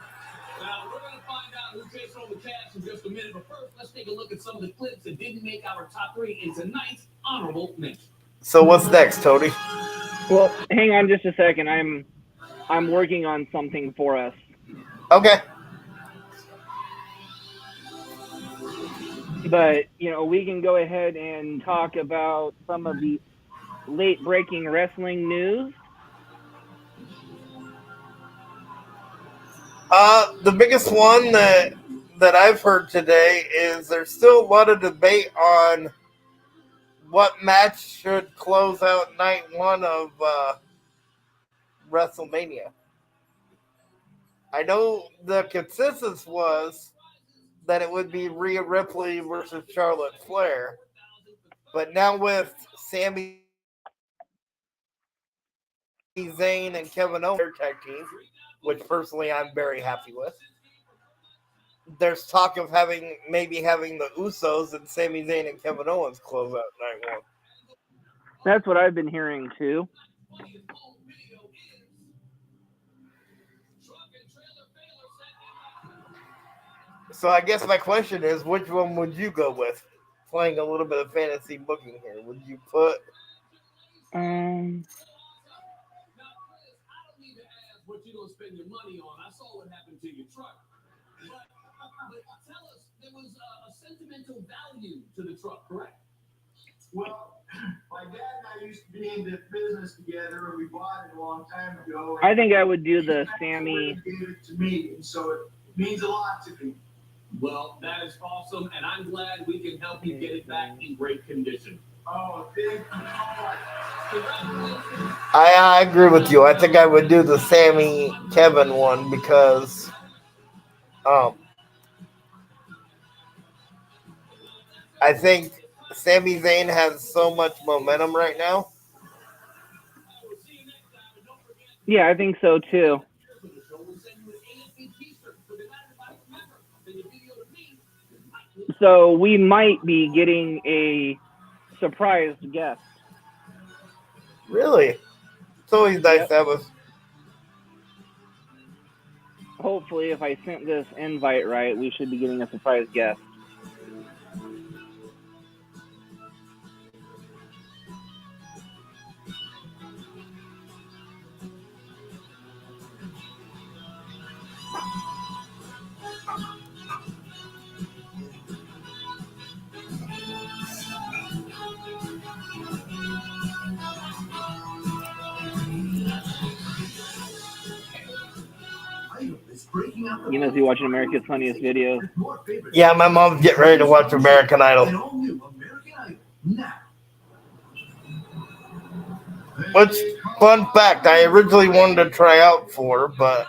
Now, we're going to find out who takes home the cash in just a minute, but first, let's take a look at some of the clips that didn't make our top 3 in tonight's honorable mention. So what's next, Tony? well, hang on just a second. I'm working on something for us. Okay. But, we can go ahead and talk about some of the late breaking wrestling news. The biggest one that I've heard today is there's still a lot of debate on what match should close out night 1 of WrestleMania. I know the consensus was that it would be Rhea Ripley versus Charlotte Flair, but now with Sami Zayn and Kevin Owens tag team, which personally I'm very happy with, there's talk of maybe having the Usos and Sami Zayn and Kevin Owens close out night 1. That's what I've been hearing too. So I guess my question is, which one would you go with? Playing a little bit of fantasy booking here, would you put? Now, Chris, I don't need to ask what you're gonna spend your money on. I saw what happened to your truck. But tell us, there was a sentimental value to the truck, correct? Well, my dad and I used to be in this business together, and we bought it a long time ago. I think I would do the Sammy. He gave it to me, and so it means a lot to me. Well, that is awesome, and I'm glad we can help you get it back in great condition. Oh, thank you so much. Congratulations. I agree with you. I think I would do the Sammy Kevin one because I think Sami Zayn has so much momentum right now. Yeah, I think so too. So we might be getting a surprised guest. Really? It's always nice to have us. Hopefully, if I sent this invite right, we should be getting a surprise guest. You must be watching America's Funniest Videos. Yeah, my mom's getting ready to watch American Idol. Which, fun fact, I originally wanted to try out for, but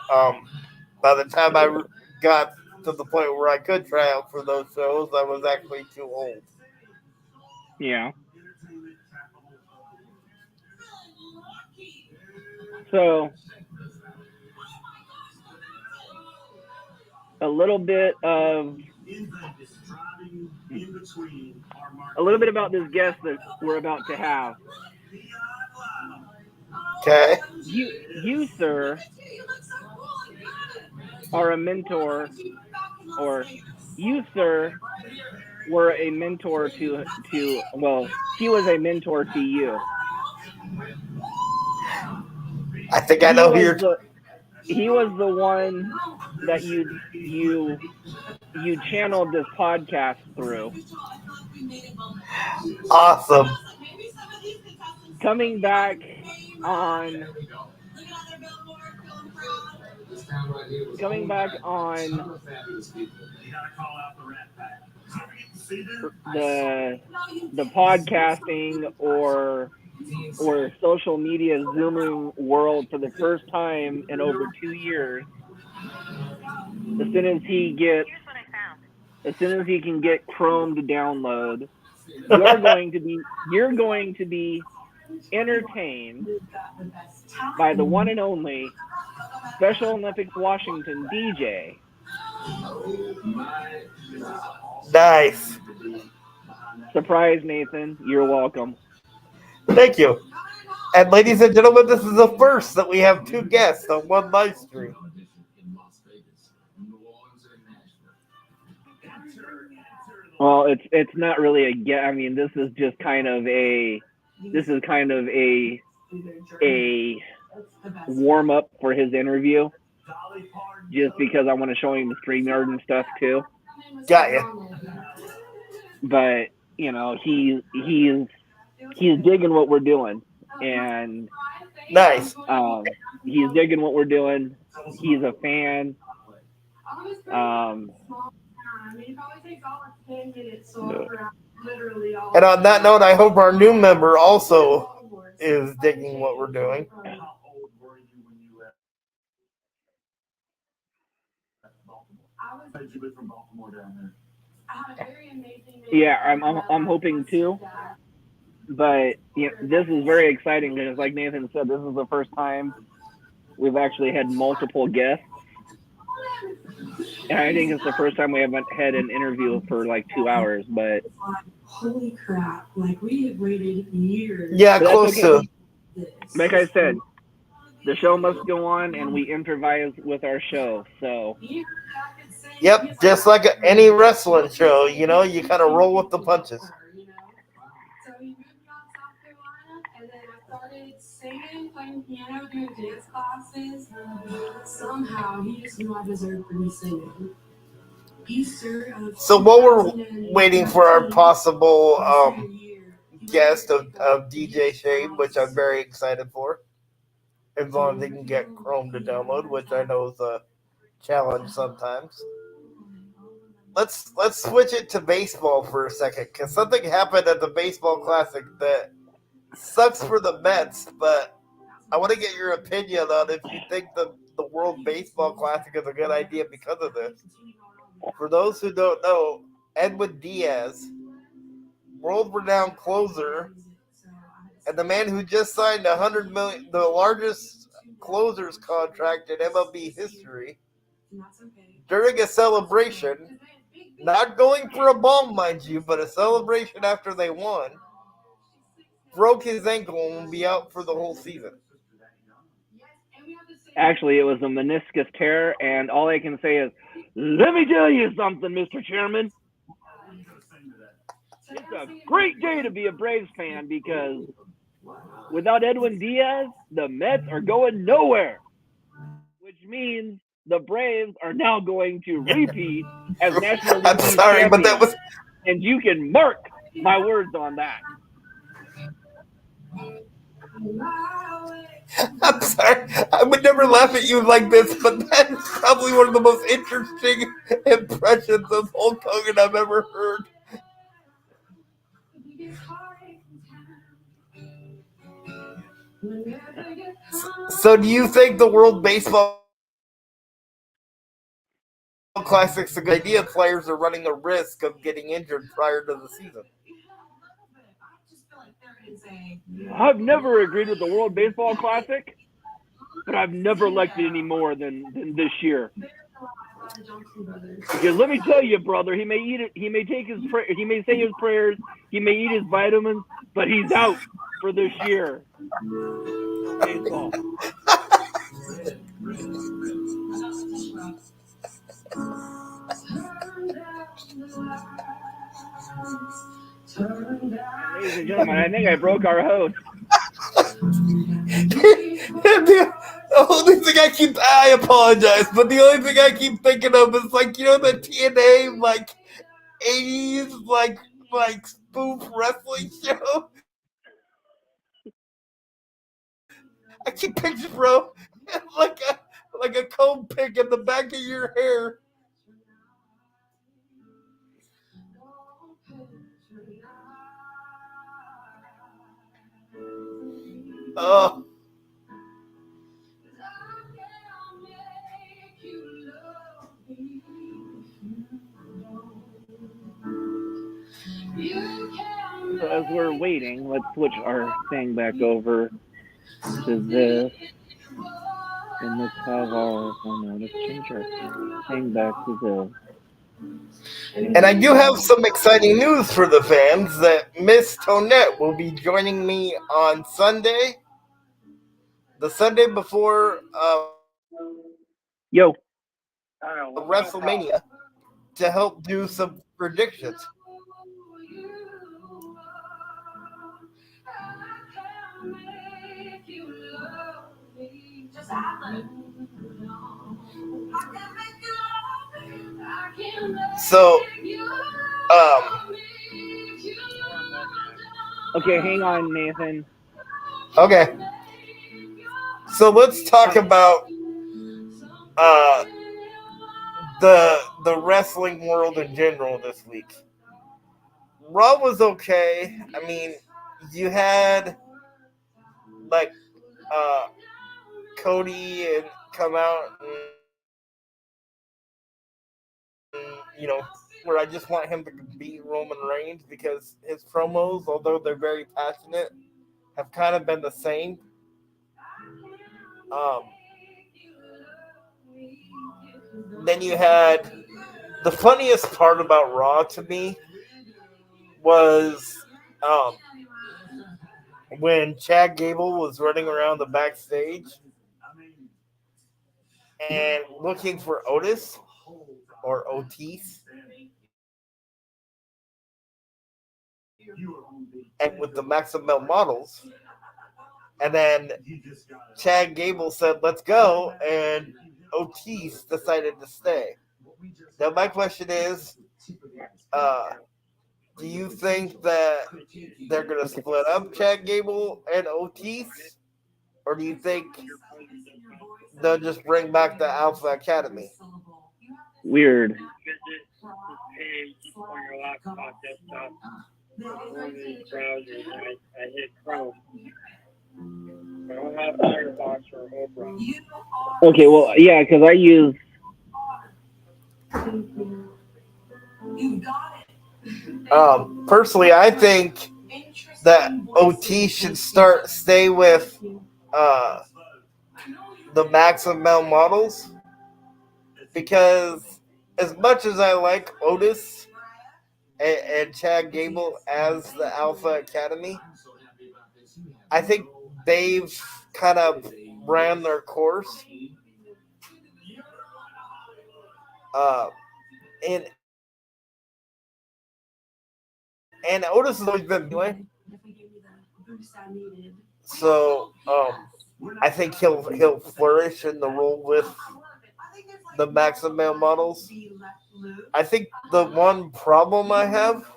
by the time I got to the point where I could try out for those shows, I was actually too old. Yeah. So, a little bit about this guest that we're about to have. Okay. You, sir, are a mentor, or you, sir, were a mentor to well, he was a mentor to you. I think I know who you're. He was the one that you channeled this podcast through. Awesome. Coming back on the podcasting or social media Zooming world for the first time in over 2 years. As soon as he can get Chrome to download, you're going to be entertained by the one and only Special Olympics Washington DJ. Nice. Surprise, Nathan. You're welcome. Thank you. And ladies and gentlemen, this is the first that we have 2 guests on one live stream. Well, it's not really a guest. I mean, this is kind of a warm up for his interview, just because I want to show him the StreamYard and stuff too. Got ya. But you know, he's digging what we're doing, and nice. He's digging what we're doing. He's a fan. And on that note, I hope our new member also is digging what we're doing. Yeah, I'm hoping too. But you know, this is very exciting because, like Nathan said, this is the first time we've actually had multiple guests. And I think it's the first time we haven't had an interview for like 2 hours, but holy crap, like we have waited years. Yeah, close to. Like I said, the show must go on, and we improvise with our show. So. Yep, just like any wrestling show, you know, you kind of roll with the punches. So he moved out to South Carolina, and then I started singing, playing piano, doing dance classes. Somehow, he just knew I deserved to be singing. So while we're waiting for our possible guest of DJ Shane, which I'm very excited for, as long as he can get Chrome to download, which I know is a challenge sometimes. Let's switch it to baseball for a second, because something happened at the baseball classic that sucks for the Mets, but I want to get your opinion on if you think the World Baseball Classic is a good idea because of this. For those who don't know, Edwin Diaz, world-renowned closer, and the man who just signed $100 million, the largest closers contract in MLB history, during a celebration, not going for a ball, mind you, but a celebration after they won, broke his ankle and will be out for the whole season. Actually, it was a meniscus tear, and all I can say is, let me tell you something, Mr. Chairman. It's a great day to be a Braves fan, because without Edwin Diaz, the Mets are going nowhere, which means the Braves are now going to repeat as National League I'm sorry, champions. but that was... And you can mark my words on that. I'm sorry. I would never laugh at you like this, but that is probably one of the most interesting impressions of Hulk Hogan I've ever heard. So, do you think the World Baseball Classic's a good idea? Players are running a risk of getting injured prior to the season. I've never agreed with the World Baseball Classic, but I've never liked it any more than this year. Because let me tell you, brother, he may eat it. He may take his. He may say his prayers. He may eat his vitamins, but he's out for this year. Baseball. Ladies and gentlemen, I think I broke our host. The only thing I apologize, but the only thing I keep thinking of is like, you know, the TNA like 80s like spoof wrestling show. I keep picturing, bro, like a comb pick in the back of your hair. Oh, So as we're waiting, let's switch our thing back over to this, and let's have our. Oh no, let's change our thing back to this. and I do have some exciting news for the fans that Miss Tonette will be joining me on Sunday, the Sunday before Yo, WrestleMania, to help do some predictions. So, um, okay, hang on, Nathan. okay. So let's talk about uh, the wrestling world in general this week. Raw was okay. I mean, you had like uh, Cody and come out and you know where I just want him to beat Roman Reigns because his promos, although they're very passionate, have kind of been the same. Um, then you had the funniest part about Raw to me was um, when Chad Gable was running around the backstage and looking for Otis or Otis and with the Maximum models. And then Chad Gable said, "Let's go," and Otis decided to stay. Now, my question is, uh, do you think that they're going to split up Chad Gable and Otis? Or do you think they'll just bring back the Alpha Academy? Weird. Okay, well, yeah, because I use. Personally, I think that OT should stay with uh, the Maximum models because as much as I like Otis and Chad Gable as the Alpha Academy, I think they've kind of ran their course. Uh, and Otis has always been anyway. So I think he'll flourish in the role with the Maximum models. I think the one problem I have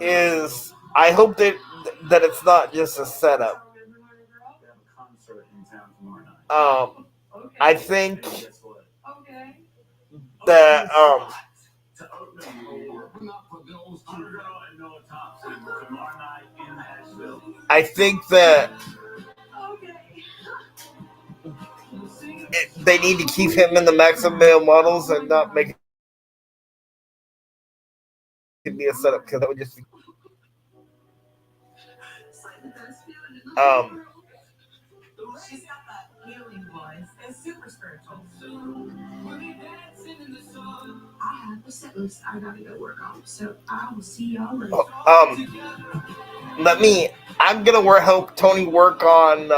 is I hope that it's not just a setup. I think that I think that they need to keep him in the maximum male models and not make it be a setup because that would just be. She's got that healing voice. It's super spiritual. I have the set list I gotta go work on, so I will see y'all later. I'm gonna help Tony work on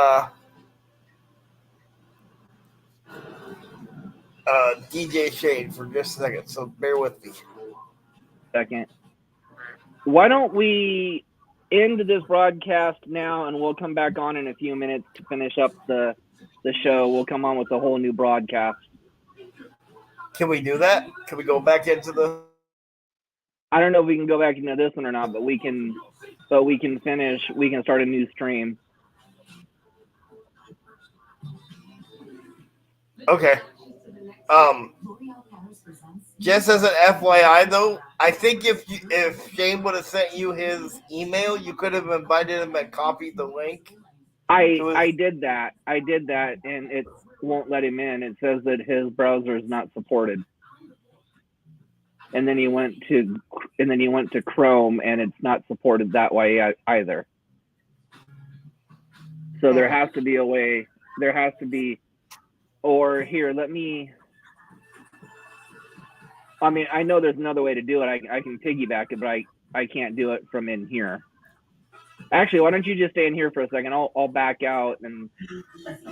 DJ Shade for just a second, so bear with me. Second. Why don't we end this broadcast now, and we'll come back on in a few minutes to finish up the show. We'll come on with a whole new broadcast. Can we do that? Can we go back into the? I don't know if we can go back into this one or not, but we can. We can finish. We can start a new stream. Okay. Just as an FYI, though, I think if Shane would have sent you his email, you could have invited him and copied the link. I did that, and it won't let him in. It says that his browser is not supported. And then he went to Chrome, and it's not supported that way either. So there has to be a way. There has to be. Or here, let me. I mean, I know there's another way to do it. I can piggyback it, but I can't do it from in here. Actually, why don't you just stay in here for a second? I'll back out and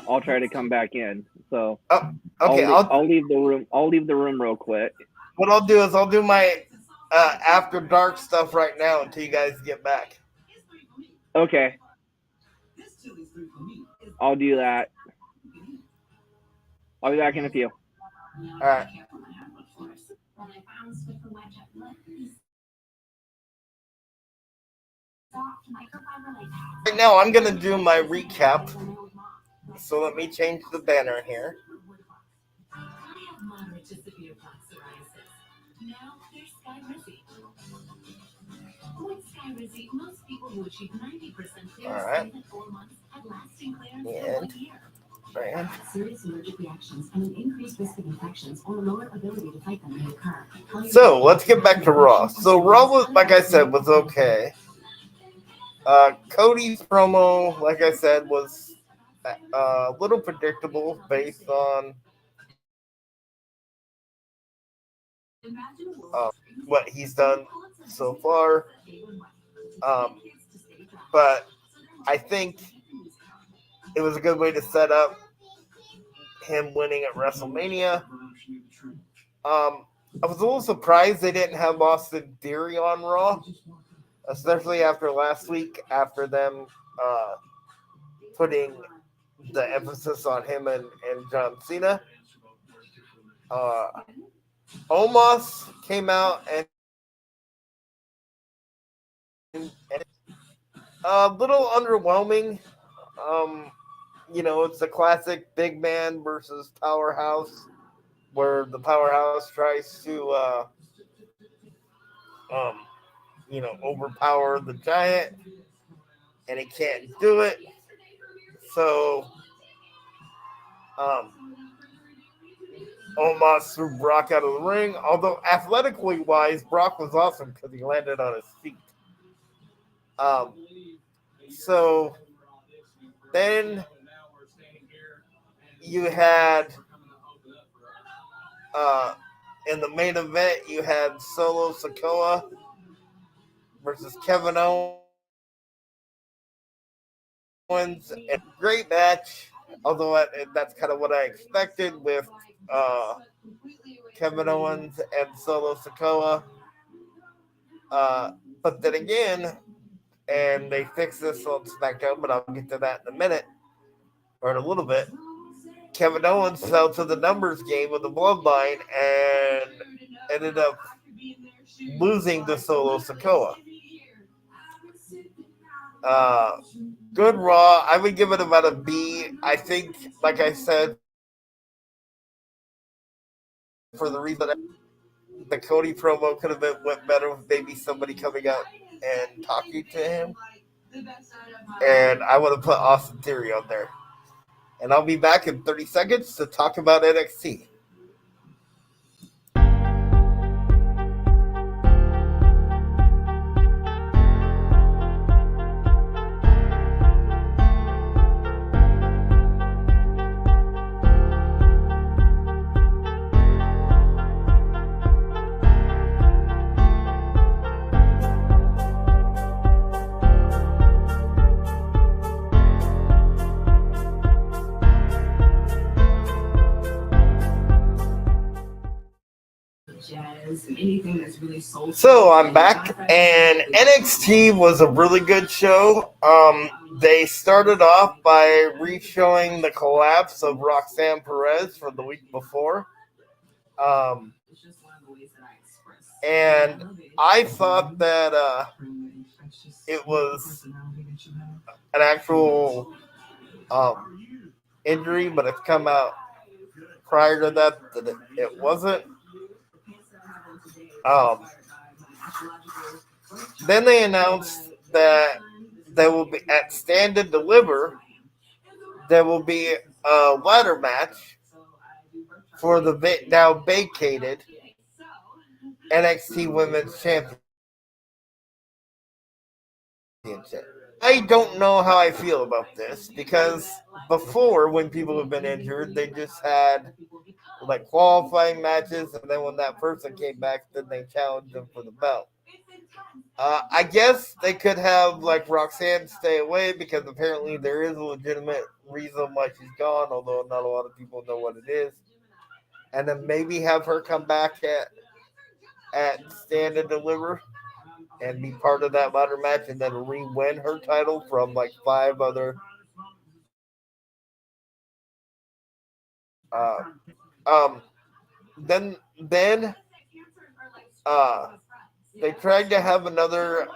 I'll try to come back in. So okay, I'll leave the room. I'll leave the room real quick. What I'll do is I'll do my after dark stuff right now until you guys get back. Okay. I'll do that. I'll be back in a few. All right. Right now, I'm going to do my recap. So let me change the banner here. All right. And serious allergic reactions and an increased risk of infections or lower ability to fight them may occur. So let's get back to Raw. So Raw was, like I said, was okay. Cody's promo, like I said, was a little predictable based on what he's done so far. But I think it was a good way to set up him winning at WrestleMania. I was a little surprised they didn't have Austin Theory on Raw, especially after last week, after them putting the emphasis on him and John Cena. Omos came out and a little underwhelming. It's a classic big man versus powerhouse, where the powerhouse tries to, overpower the giant, and he can't do it. So, Omos threw Brock out of the ring. Although athletically wise, Brock was awesome because he landed on his feet. So then you had in the main event, you had Solo Sikoa versus Kevin Owens. A great match, although that's kind of what I expected with Kevin Owens and Solo Sikoa. But then again, and they fixed this on SmackDown, but I'll get to that in a minute, or in a little bit. Kevin Owens fell to the numbers game with the Bloodline and ended up losing to Solo Sikoa. Uh, Good Raw. I would give it about a B. I think, like I said, for the reason the Cody promo could have went better with maybe somebody coming out and talking to him. And I would have put Austin Theory on there. And I'll be back in 30 seconds to talk about NXT. So I'm back, and NXT was a really good show. They started off by re-showing the collapse of Roxanne Perez from the week before, um, and I thought that it was an actual injury, but it's come out prior to that it wasn't. Um, then they announced that there will be at Stand and Deliver. There will be a ladder match for the now vacated NXT Women's Championship. I don't know how I feel about this because before, when people have been injured, they just had like qualifying matches, and then when that person came back, then they challenged them for the belt. I guess they could have like Roxanne stay away because apparently there is a legitimate reason why she's gone, although not a lot of people know what it is. And then maybe have her come back at Stand and Deliver and be part of that ladder match, and then re-win her title from like 5 other. Uh, um, then they tried to have another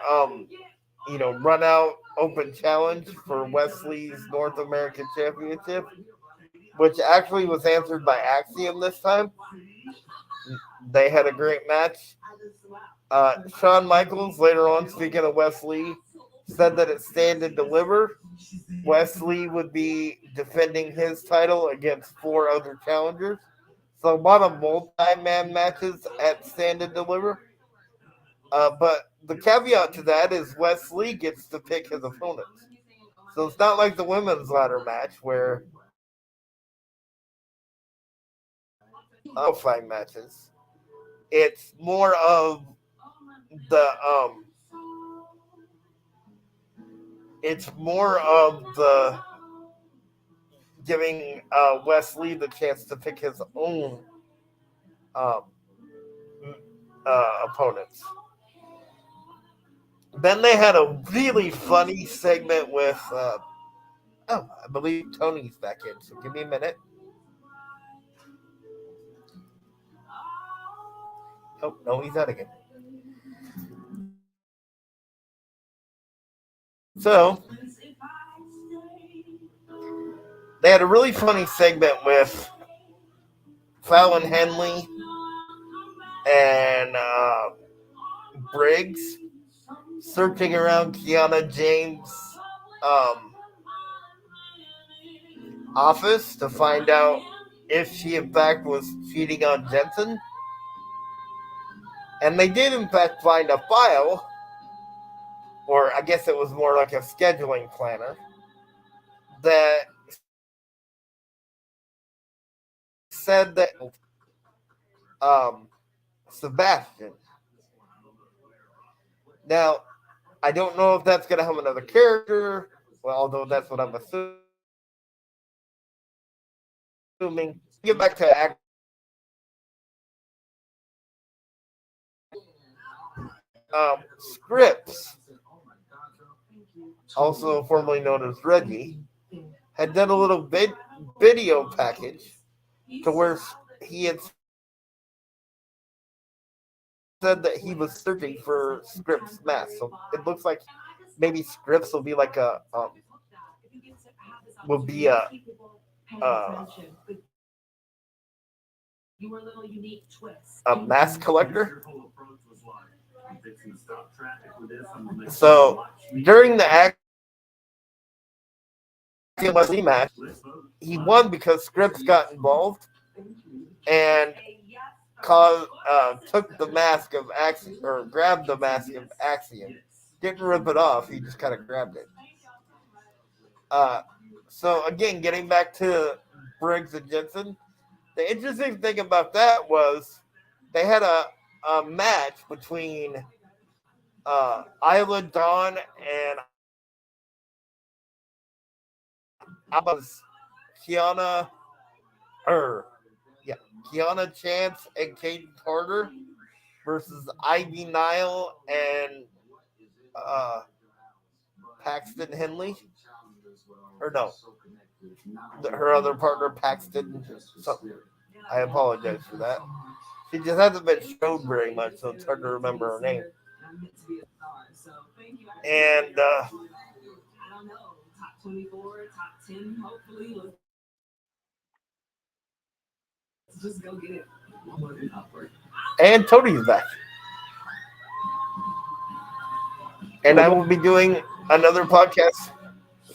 run out open challenge for Wesley's North American Championship, which actually was answered by Axiom this time. They had a great match. Shawn Michaels, later on, speaking of Wesley, said that at Stand and Deliver, Wesley would be defending his title against 4 other challengers. So a lot of multi-man matches at Stand and Deliver. But the caveat to that is Wesley gets to pick his opponents. So it's not like the women's ladder match where qualifying matches. It's more of the it's more of the giving Wesley the chance to pick his own um, opponents. Then they had a really funny segment with I believe Tony's back in, so give me a minute. Oh no, he's out again. So they had a really funny segment with Fallon Henley and Briggs searching around Kiana James' um, office to find out if she in fact was cheating on Jensen. And they did in fact find a file, or I guess it was more like a scheduling planner, that said that Sebastian. Now, I don't know if that's going to have another character, well, although that's what I'm assuming. Get back to Scripps, also formerly known as Reggie, had done a little video package to where he had said that he was searching for Scripps' mask. So it looks like maybe Scripps will be like will be uh, a mask collector. So during the match, he won because Scripps got involved and took the mask of Axiom, or grabbed the mask of Axiom. Didn't rip it off. He just kind of grabbed it. Uh, so again, getting back to Briggs and Jensen, the interesting thing about that was they had a match between Isla Dawn and was Kiana, or yeah, Kiana Chance and Caden Carter versus Ivy Nile and uh, Paxton Henley, or no, her other partner Paxton something. I apologize for that. She just hasn't been shown very much, so it's hard to remember her name. And Tony's back. And I will be doing another podcast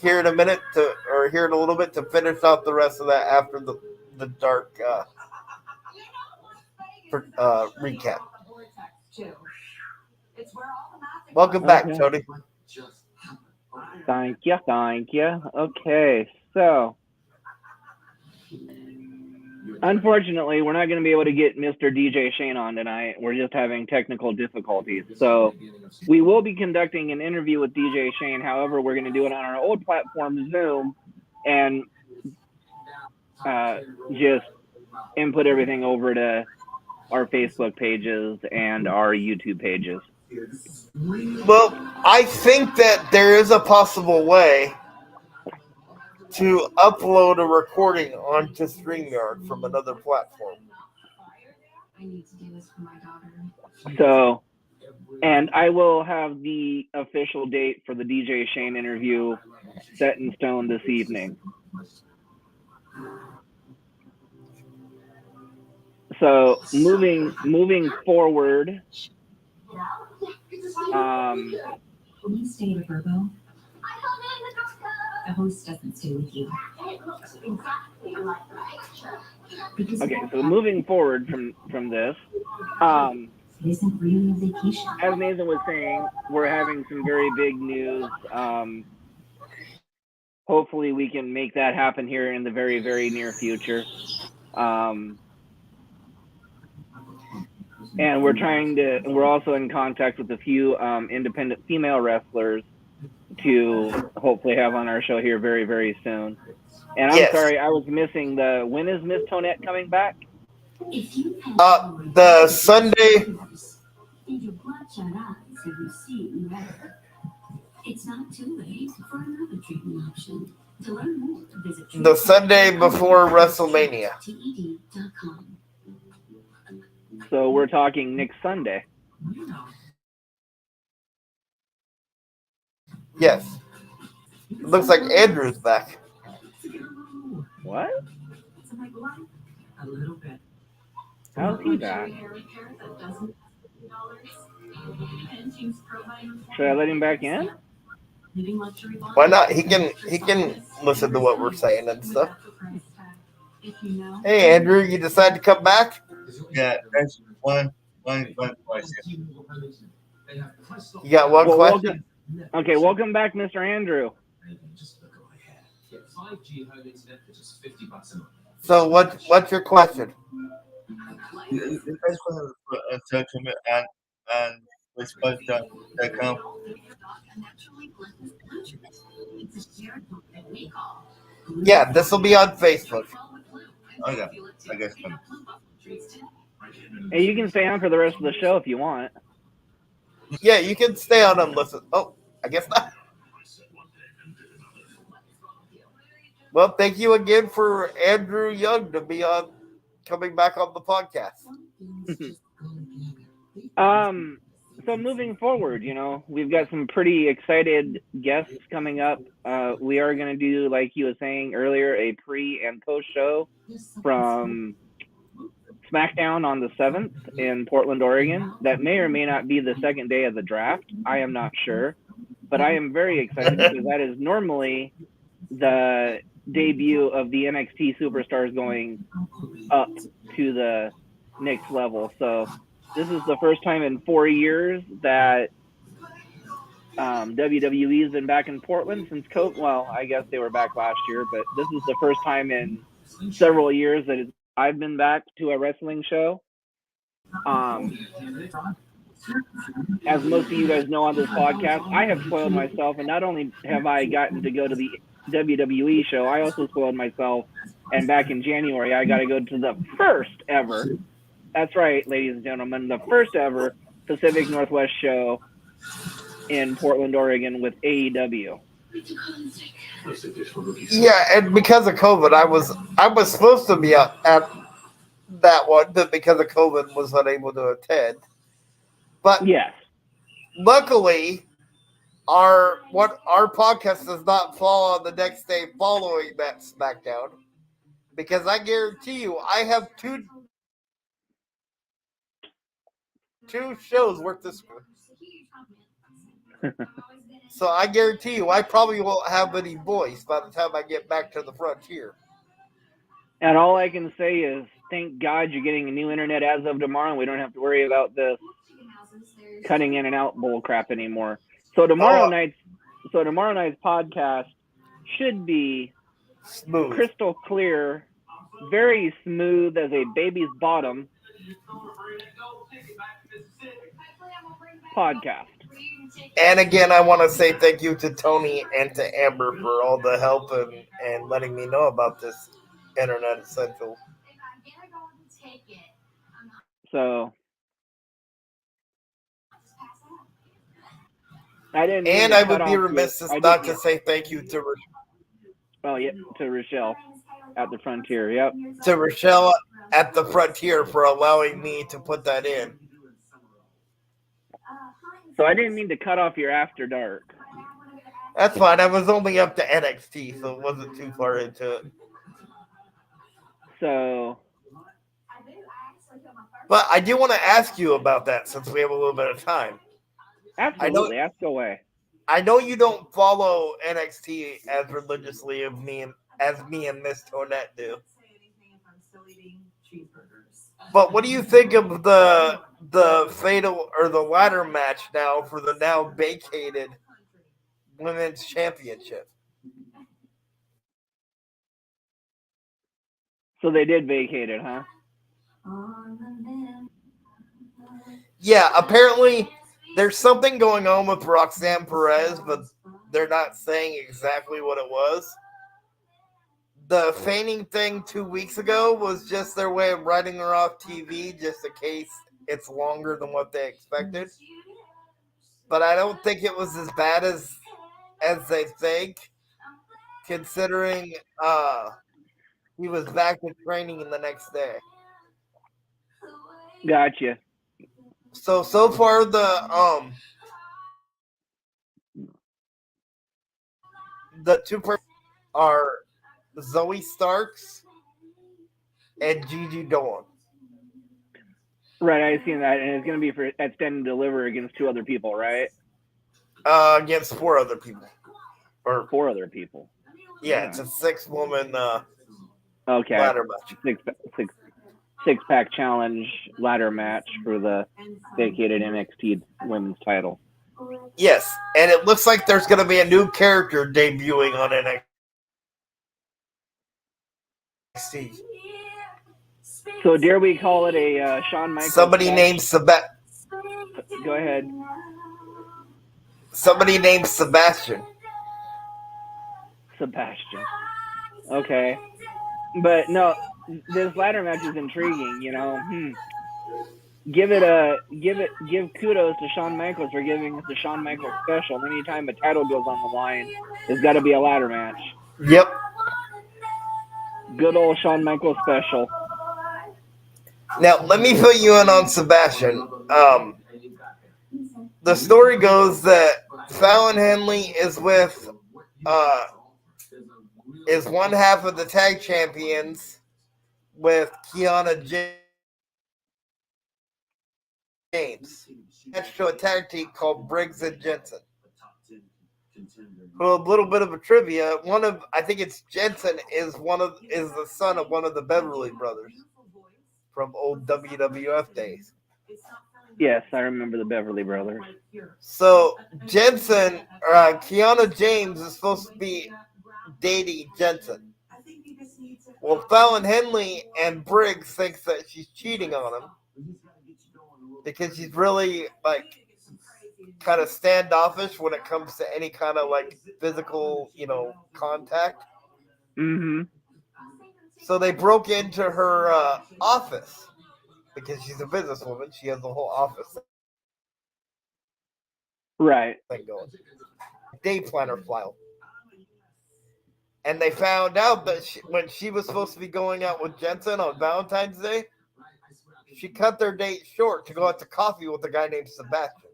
here in a minute or here in a little bit to finish off the rest of that after the dark recap. Welcome back, Okay. Tony. Thank you. Okay, so unfortunately, we're not going to be able to get Mr. DJ Shane on tonight. We're just having technical difficulties. So we will be conducting an interview with DJ Shane. However, we're going to do it on our old platform, Zoom, and just input everything over to our Facebook pages and our YouTube pages. Well, I think that there is a possible way to upload a recording onto StreamYard from another platform. So, and I will have the official date for the DJ Shane interview set in stone this evening. So moving forward, When you stay at a Verbo, the host doesn't stay with you. okay, so moving forward from this, It isn't really a vacation. as Nathan was saying, we're having some very big news. Hopefully we can make that happen here in the very, very near future. And we're also in contact with a few independent female wrestlers to hopefully have on our show here very, very soon. And I'm sorry, I was missing when is Miss Tonette coming back? The Sunday. It's not too late for another treatment option. To learn more, visit The Sunday before WrestleMania. TED.com. So we're talking next Sunday. Yes. It looks like Andrew's back. What? How's he back? Should I let him back in? Why not? He can listen to what we're saying and stuff. Hey, Andrew, you decide to come back? Yeah, that's one question. You got one question? Welcome back, Mr. Andrew. So what's your question? You guys want to search him and response.com? Yeah, this will be on Facebook. Okay, I guess. Hey, you can stay on for the rest of the show if you want. Yeah, you can stay on and listen. Oh, I guess not. Well, thank you again for Andrew Young to be coming back on the podcast. So moving forward, we've got some pretty excited guests coming up. We are going to do, like you were saying earlier, a pre and post show from SmackDown on the 7th in Portland, Oregon. That may or may not be the second day of the draft. I am not sure. But I am very excited because that is normally the debut of the NXT superstars going up to the next level. So this is the first time in 4 years that WWE has been back in Portland since COVID. Well, I guess they were back last year, but this is the first time in several years that I've been back to a wrestling show. As most of you guys know on this podcast, I have spoiled myself, and not only have I gotten to go to the WWE show, I also spoiled myself. And back in January, I got to go to the first ever. That's right, ladies and gentlemen, the first ever Pacific Northwest show in Portland, Oregon with AEW. Yeah, and because of COVID, I was supposed to be at that one, but because of COVID, was unable to attend. But yes, luckily, our podcast does not fall on the next day following that SmackDown, because I guarantee you, I have two shows worth this. So I guarantee you, I probably won't have any voice by the time I get back to the frontier. And all I can say is, thank God you're getting a new internet as of tomorrow, and we don't have to worry about this cutting in and out bull crap anymore. So tomorrow night's podcast should be smooth, crystal clear, very smooth as a baby's bottom podcast. And again, I want to say thank you to Tony and to Amber for all the help and letting me know about this Internet Essential. So I didn't. And I would be remiss not to say thank you to to Rochelle at the Frontier. Yep. To Rochelle at the Frontier for allowing me to put that in. So I didn't mean to cut off your after dark. That's fine. I was only up to NXT, so it wasn't too far into it. So. But I do want to ask you about that since we have a little bit of time. Absolutely, ask away. I know you don't follow NXT as religiously as me and Miss Tonette do. But what do you think of the fatal or the ladder match now for the now vacated women's championship? So they did vacate it, huh? Yeah, apparently there's something going on with Roxanne Perez, but they're not saying exactly what it was. The feigning thing 2 weeks ago was just their way of writing her off TV just in case it's longer than what they expected. But I don't think it was as bad as they think, considering he was back in training the next day. Gotcha. So far the two are Zoe Starks and Gigi Dawn. Right, I seen that, and it's going to be for at Stand and Deliver against 2 other people, right? Against 4 other people. Or 4 other people. Yeah, it's a 6-woman ladder match. Six-pack challenge ladder match for the vacated NXT women's title. Yes, and it looks like there's going to be a new character debuting on NXT. So dare we call it a Shawn Michaels? Somebody named Go ahead. Somebody named Sebastian. Okay. But no, this ladder match is intriguing, Give kudos to Shawn Michaels for giving us the Shawn Michaels special. Anytime a title goes on the line, there's got to be a ladder match. Yep. Good old Shawn Michaels special. Now, let me fill you in on Sebastian. the story goes that Fallon Henley is with is one half of the tag champions with Kiana James, attached to a tag team called Briggs and Jensen. Who, a little bit of a trivia, I think it's Jensen is the son of one of the Beverly brothers from old WWF days. Yes, I remember the Beverly Brothers. So Jensen, Kiana James is supposed to be dating Jensen. Well, Fallon Henley and Briggs thinks that she's cheating on him because she's really kind of standoffish when it comes to any kind of physical, contact. Mm-hmm. So they broke into her office because she's a businesswoman. She has the whole office Right. thing going. Day planner file. And they found out that when she was supposed to be going out with Jensen on Valentine's Day, she cut their date short to go out to coffee with a guy named Sebastian.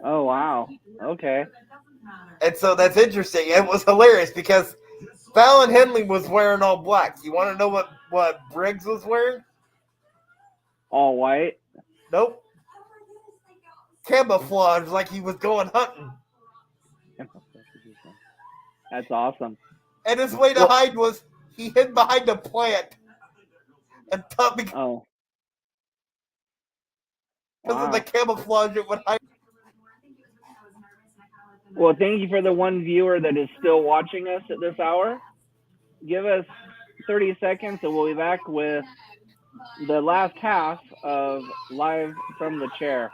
Oh, wow. Okay. And so that's interesting. It was hilarious because Fallon Henley was wearing all black. You want to know what Briggs was wearing? All white? Nope. Camouflage, like he was going hunting. That's awesome. And his way to hide was he hid behind a plant and thought because of the camouflage it would hide. Well, thank you for the one viewer that is still watching us at this hour. Give us 30 seconds and we'll be back with the last half of Live from the Chair.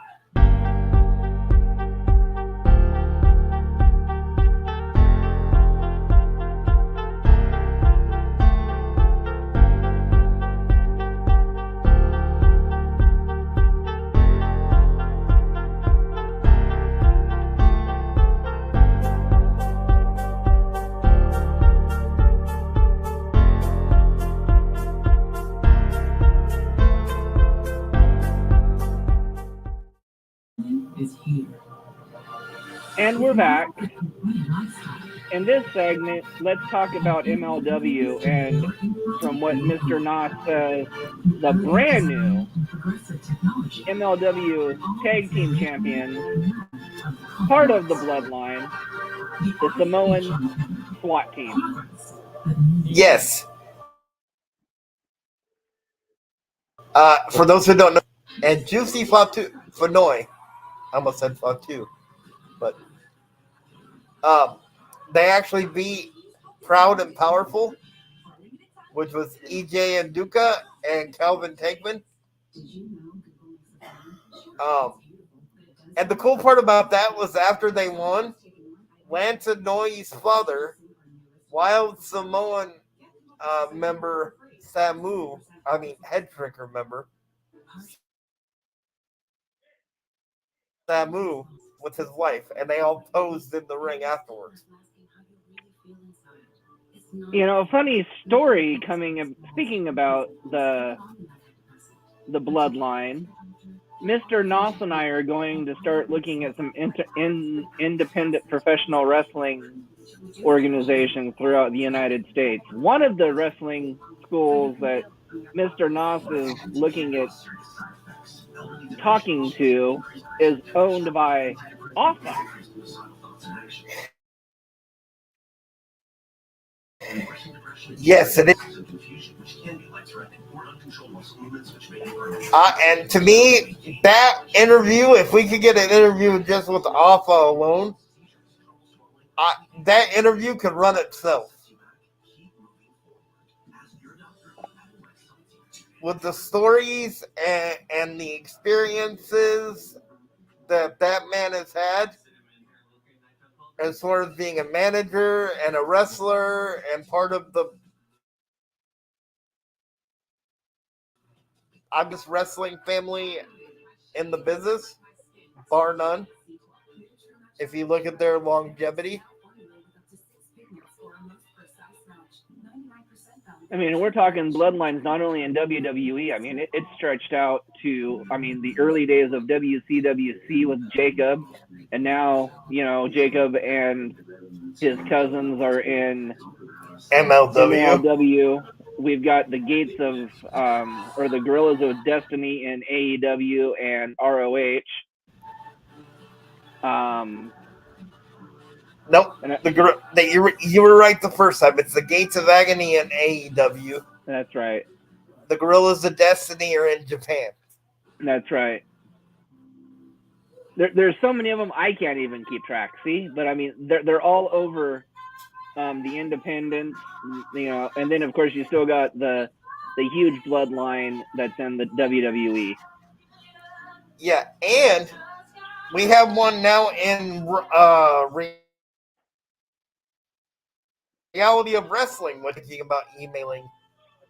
And we're back. In this segment, let's talk about MLW, and from what Mr. Noss says, the brand new MLW Tag Team Champions, part of the Bloodline, the Samoan SWAT team. Yes. For those who don't know, and Juicy Fanoy, I almost said Fatu, but they actually beat Proud and Powerful, which was EJ and Duca and Calvin Tankman. And the cool part about that was after they won, Lance Anoa'i's father, Wild Samoan member Head Shrinker member, Samu, with his wife, and they all posed in the ring afterwards. You know, a funny story speaking about the Bloodline. Mr. Noss and I are going to start looking at some independent professional wrestling organizations throughout the United States. One of the wrestling schools that Mr. Noss is looking at talking to is owned by AFA. Yes, it is. And to me, that interview, if we could get an interview just with AFA alone, that interview could run itself. With the stories and the experiences that man has had, as far as being a manager and a wrestler and part of the biggest wrestling family in the business, bar none. If you look at their longevity. I mean, we're talking bloodlines not only in WWE. I mean, it stretched out to, I mean, the early days of WCWC with Jacob, and now, you know, Jacob and his cousins are in MLW. MLW. We've got the Gates of, or the Gorillas of Destiny in AEW and ROH. Nope. And You were right the first time. It's the Gates of Agony in AEW. that's right. The Gorillas of Destiny are in Japan. That's right. There's so many of them I can't even keep track. See, but I mean, they're all over the independents, you know, and then of course you still got the huge bloodline that's in the WWE. Yeah, and we have one now in Reality of Wrestling. What thinking about emailing,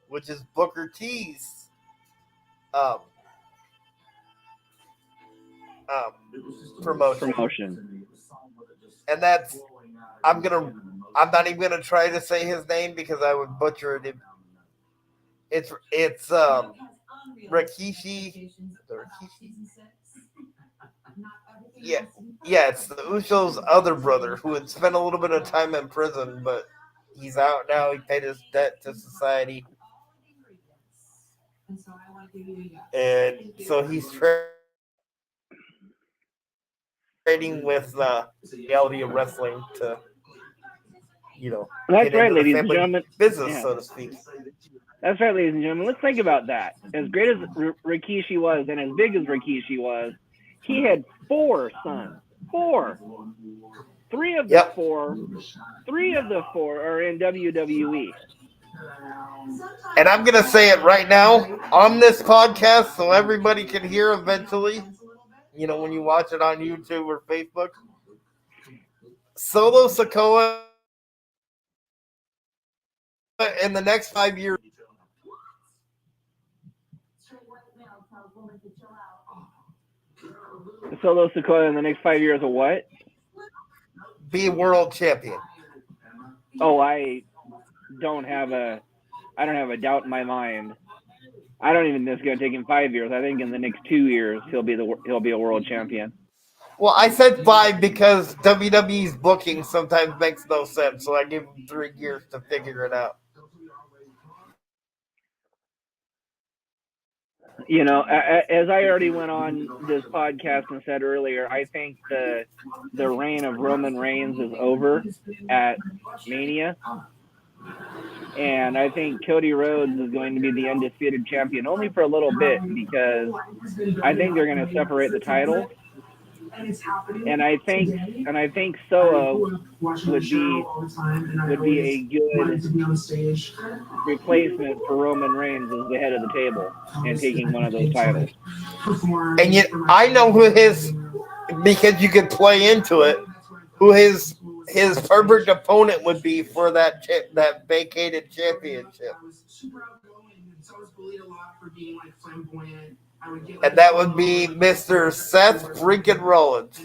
which is Booker T's promotion. And that's I'm not even gonna try to say his name because I would butcher it. It's Rikishi. Yeah, it's the Usos' other brother who had spent a little bit of time in prison, but he's out now. He paid his debt to society, and so he's trading with Reality of Wrestling to, you know, that's get right, into ladies the and family gentlemen. business, Yeah. so to speak. That's right, ladies and gentlemen. Let's think about that. As great as Rikishi was, and as big as Rikishi was, he had 4 sons. 4. 3 of the 4 are in WWE. And I'm gonna say it right now on this podcast, so everybody can hear eventually. You know, when you watch it on YouTube or Facebook, Solo Sikoa in the next 5 years. Solo Sikoa in the next 5 years of what? Be world champion. Oh, I don't have a doubt in my mind. I don't even think it's going to take him 5 years. I think in the next 2 years he'll be a world champion. Well, I said 5 because WWE's booking sometimes makes no sense, so I give him 3 years to figure it out. You know, as I already went on this podcast and said earlier, I think the reign of Roman Reigns is over at Mania. And I think Cody Rhodes is going to be the undisputed champion only for a little bit because I think they're going to separate the titles. And I think Solo would be a good replacement for Roman Reigns as the head of the table and taking one of those titles. And yet, I know who his, because you could play into it, who his perfect opponent would be for that vacated championship. And that would be Mr. Seth freaking Rollins.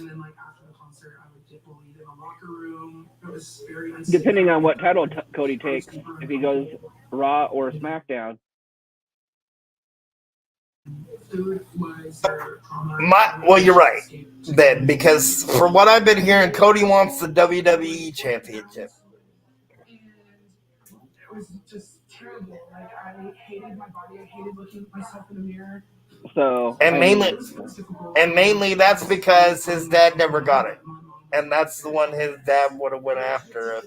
Depending on what title Cody takes, if he goes Raw or SmackDown. Well, you're right then, because from what I've been hearing, Cody wants the WWE Championship. It was just terrible. Like, I hated my body. I hated looking at myself in the mirror. So and mainly that's because his dad never got it, and that's the one his dad would have went after.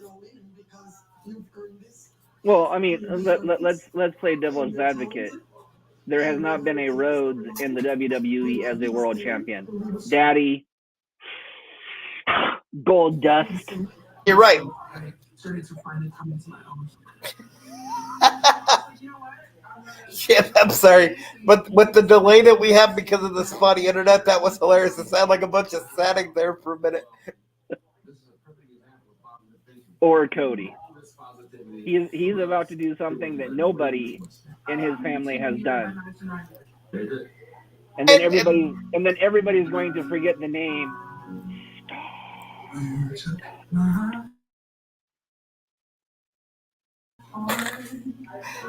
Well, I mean, let's play devil's advocate. There has not been a Rhodes in the WWE as a world champion. Daddy, Gold Dust. You're right. Yeah, I'm sorry, but with the delay that we have because of the spotty internet, that was hilarious. It sounded like a bunch of static there for a minute. Or Cody. He's about to do something that nobody in his family has done. And then everybody's going to forget the name.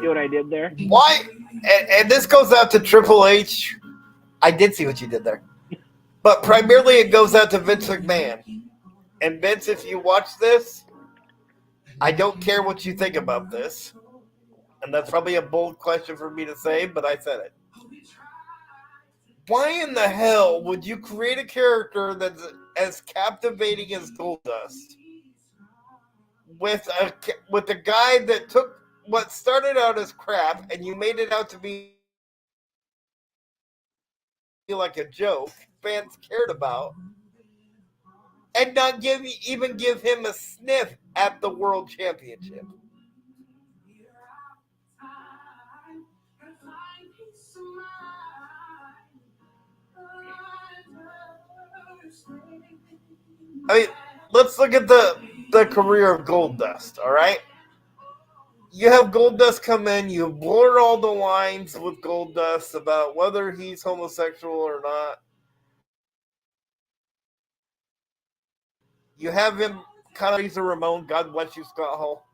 See what I did there? Why? And this goes out to Triple H. I did see what you did there. But primarily it goes out to Vince McMahon. And Vince, if you watch this, I don't care what you think about this. And that's probably a bold question for me to say, but I said it. Why in the hell would you create a character that's as captivating as Goldust with a guy that took what started out as crap and you made it out to be like a joke fans cared about, and not even give him a sniff at the world championship? I mean, let's look at the career of Goldust, all right? You have Goldust come in, you blur all the lines with Goldust about whether he's homosexual or not. You have him kind of Razor Ramon, God bless you, Scott Hall.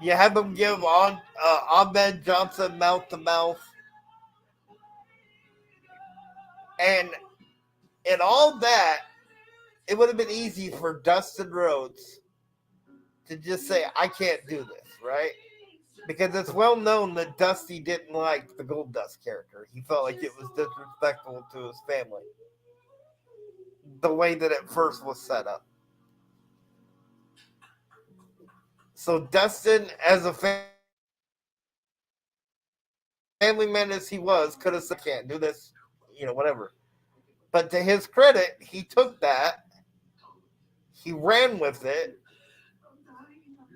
You have him give Ahmed Johnson mouth to mouth. And in all that, it would have been easy for Dustin Rhodes to just say, I can't do this, right? Because it's well known that Dusty didn't like the Goldust character. He felt like it was disrespectful to his family. The way that it first was set up. So Dustin, as a family man as he was, could have said, I can't do this, whatever. But to his credit, he took that, he ran with it,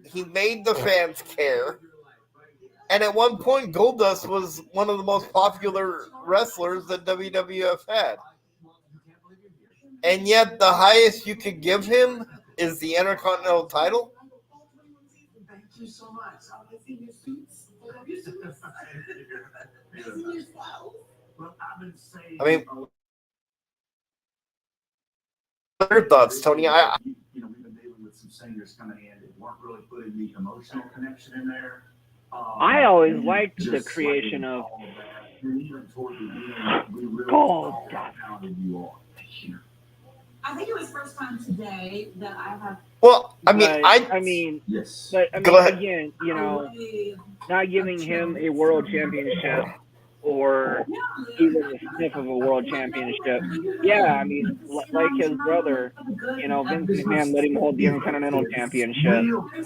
he made the fans care, and at one point, Goldust was one of the most popular wrestlers that WWF had. And yet, the highest you could give him is the Intercontinental title? Thank you so much. I see your suits. Well, I've been saying. I mean, what are your thoughts, Tony? We've been dealing with some singers coming in that weren't really putting the emotional connection in there. I always liked the creation of Goldust. I think it was first time today that I have. Well, But, Yes. Go ahead. again, not giving him a world championship or even a sniff of a world championship. Yeah, like his brother, Vince McMahon let him hold the Intercontinental Championship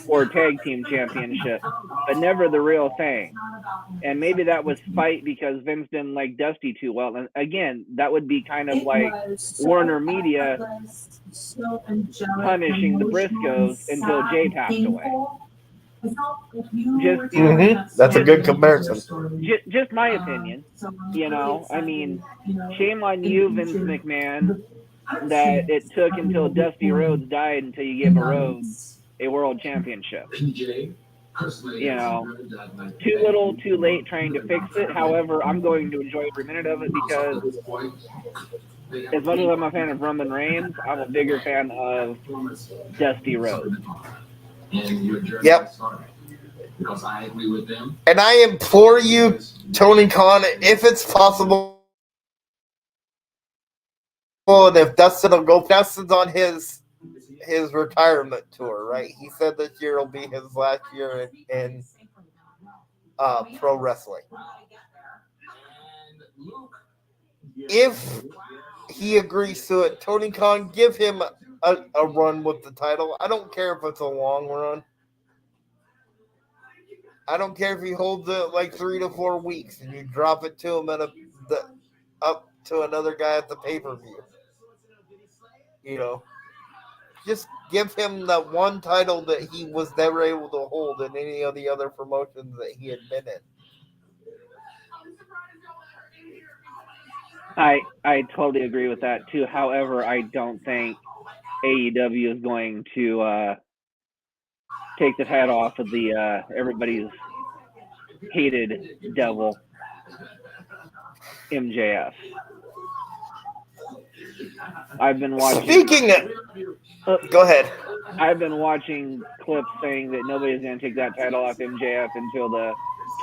or Tag Team Championship, but never the real thing. And maybe that was spite because Vince didn't like Dusty too well. And again, that would be kind of like Warner Media punishing the Briscoes until Jay passed away. That's a good comparison. Just my opinion. Shame on you, Vince McMahon, that it took until Dusty Rhodes died until you gave a Rhodes a world championship. Too little, too late trying to fix it. However, I'm going to enjoy every minute of it because as much as I'm a fan of Roman Reigns, I'm a bigger fan of Dusty Rhodes. Yep. Because I agree with them. And I implore you, Tony Khan, if it's possible, and if Dustin will go, Dustin's on his retirement tour, right? He said this year will be his last year in pro wrestling. If he agrees to it, Tony Khan, give him a run with the title. I don't care if it's a long run. I don't care if he holds it like 3 to 4 weeks and you drop it to him up to another guy at the pay-per-view. Just give him that one title that he was never able to hold in any of the other promotions that he had been in. I totally agree with that too. However, I don't think AEW is going to take the head off of the everybody's hated devil MJF. I've been watching. Speaking of, go ahead. I've been watching clips saying that nobody's going to take that title off MJF until the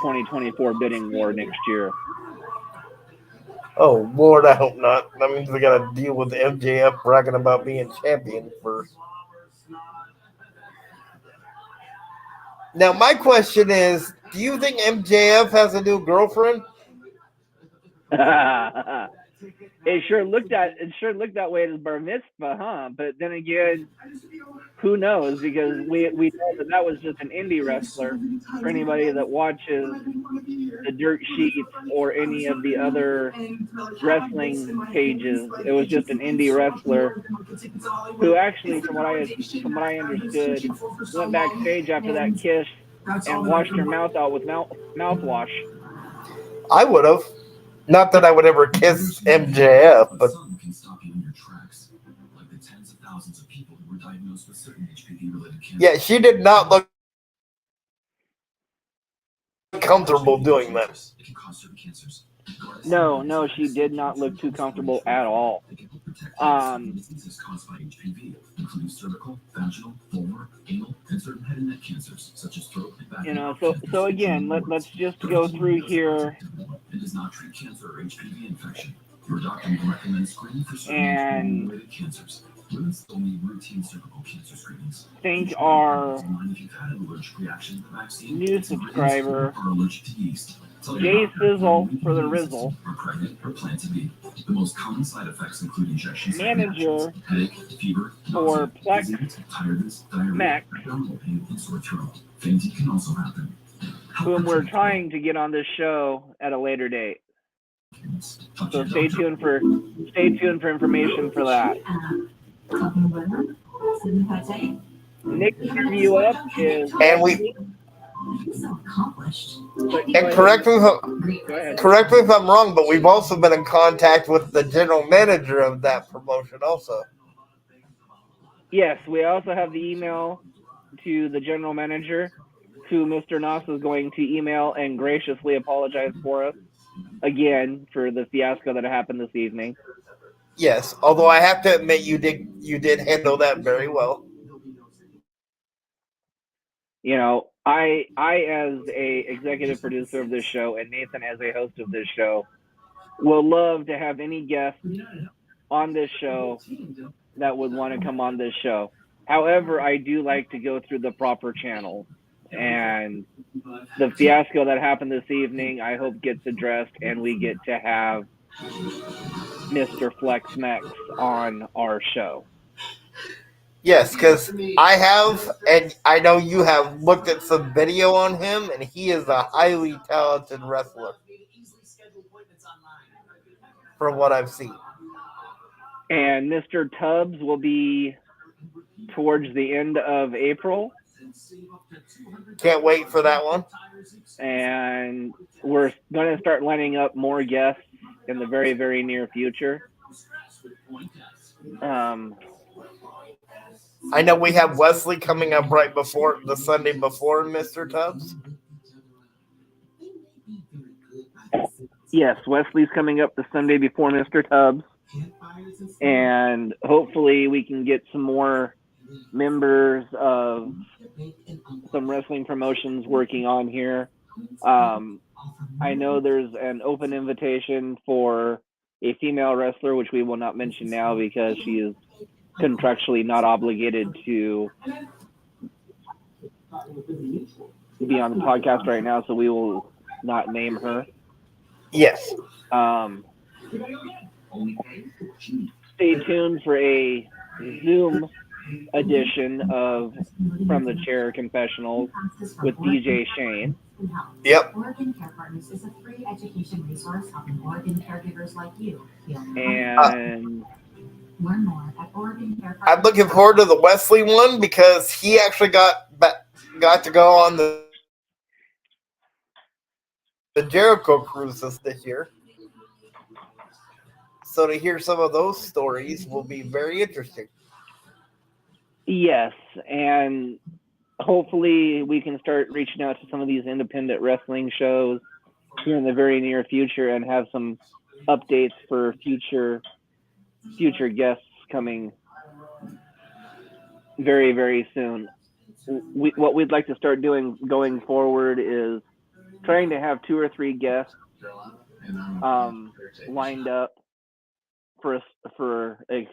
2024 bidding war next year. Oh Lord, I hope not. That means we got to deal with MJF bragging about being champion first. Now, my question is, do you think MJF has a new girlfriend? It sure looked that way at his bar mitzvah, huh? But then again, who knows? Because we know that was just an indie wrestler. For anybody that watches the Dirt Sheets or any of the other wrestling pages, it was just an indie wrestler who actually, from what I understood, went backstage after that kiss and washed her mouth out with mouthwash. I would have. Not that I would ever kiss MJF, but yeah, she did not look comfortable doing that. No, she did not look too comfortable at all. You know, so again, let's just go through here. And thank our new subscriber, Jay Sizzle, for the Rizzle. Manager for Plex Mex, whom we're trying to get on this show at a later date. So stay tuned for information for that. Next interview up is correct me if I'm wrong, but we've also been in contact with the general manager of that promotion also. Yes, we also have the email to the general manager, who Mr. Noss is going to email and graciously apologize for us again for the fiasco that happened this evening. Yes, although I have to admit you did handle that very well. You know, I as a executive producer of this show and Nathan as a host of this show will love to have any guests on this show that would want to come on this show. However, I do like to go through the proper channels, and the fiasco that happened this evening, I hope gets addressed and we get to have Mr. Flex Mex on our show. Yes, because I have, and I know you have looked at some video on him, and he is a highly talented wrestler from what I've seen. And Mr. Tubbs will be towards the end of April. Can't wait for that one. And we're going to start lining up more guests in the very, very near future. I know we have Wesley coming up right before the Sunday before Mr. Tubbs. Yes, Wesley's coming up the Sunday before Mr. Tubbs. And hopefully we can get some more members of some wrestling promotions working on here. I know there's an open invitation for a female wrestler, which we will not mention now because she is contractually not obligated to be on the podcast right now, so we will not name her. Yes. Stay tuned for a Zoom edition of From the Chair Confessionals with DJ Shane. Yep. Oregon Care Partners is a free education resource helping Oregon caregivers like you. And learn more at Oregon Care Partners. I'm looking forward to the Wesley one because he actually got to go on the Jericho cruises this year. So to hear some of those stories will be very interesting. Yes, and hopefully we can start reaching out to some of these independent wrestling shows here in the very near future and have some updates for future future guests coming very, very soon. What we'd like to start doing going forward is trying to have 2 or 3 guests lined up for a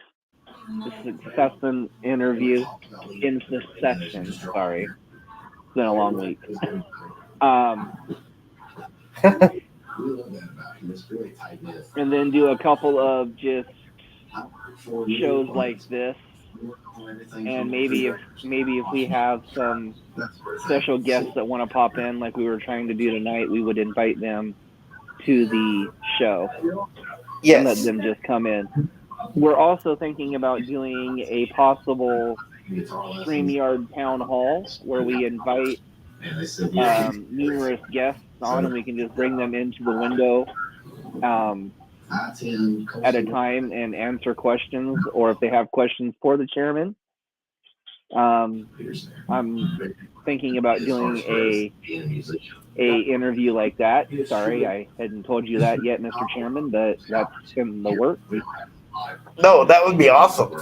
succession interview in succession. Sorry, it's been a long week. And then do a couple of just shows like this, and maybe if we have some special guests that want to pop in, like we were trying to do tonight, we would invite them to the show and let Yes. them just come in. We're also thinking about doing a possible StreamYard town hall where we invite numerous guests on, and we can just bring them into the window at a time and answer questions, or if they have questions for the chairman. I'm thinking about doing a interview like that. Sorry, I hadn't told you that yet, Mr. Chairman, but that's in the works. No, that would be awesome.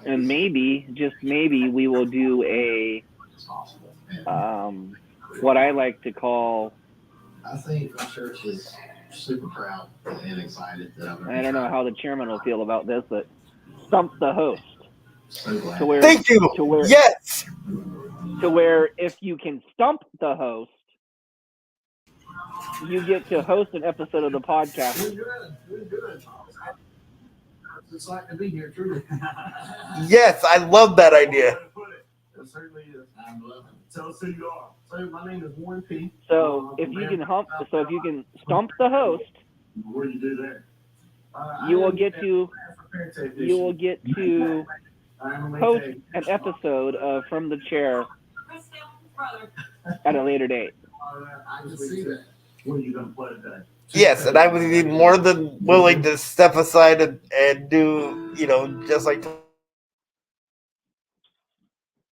And maybe, just maybe, we will do a what I like to call. I think our church is super proud and excited that I don't know how the chairman will feel about this, but stump the host. So glad. To where, Thank you. Yes. To where if you can stump the host, you get to host an episode of the podcast. We're good. It's like to be here, truly. Yes, I love that idea. It certainly is. Tell us who you are. So my name is Warren P. So if you can stump the host, what do you do there? You will get to host an episode of From the Chair at a later date. I can see that. What are you going to play today? Yes, and I would be more than willing to step aside and do, just like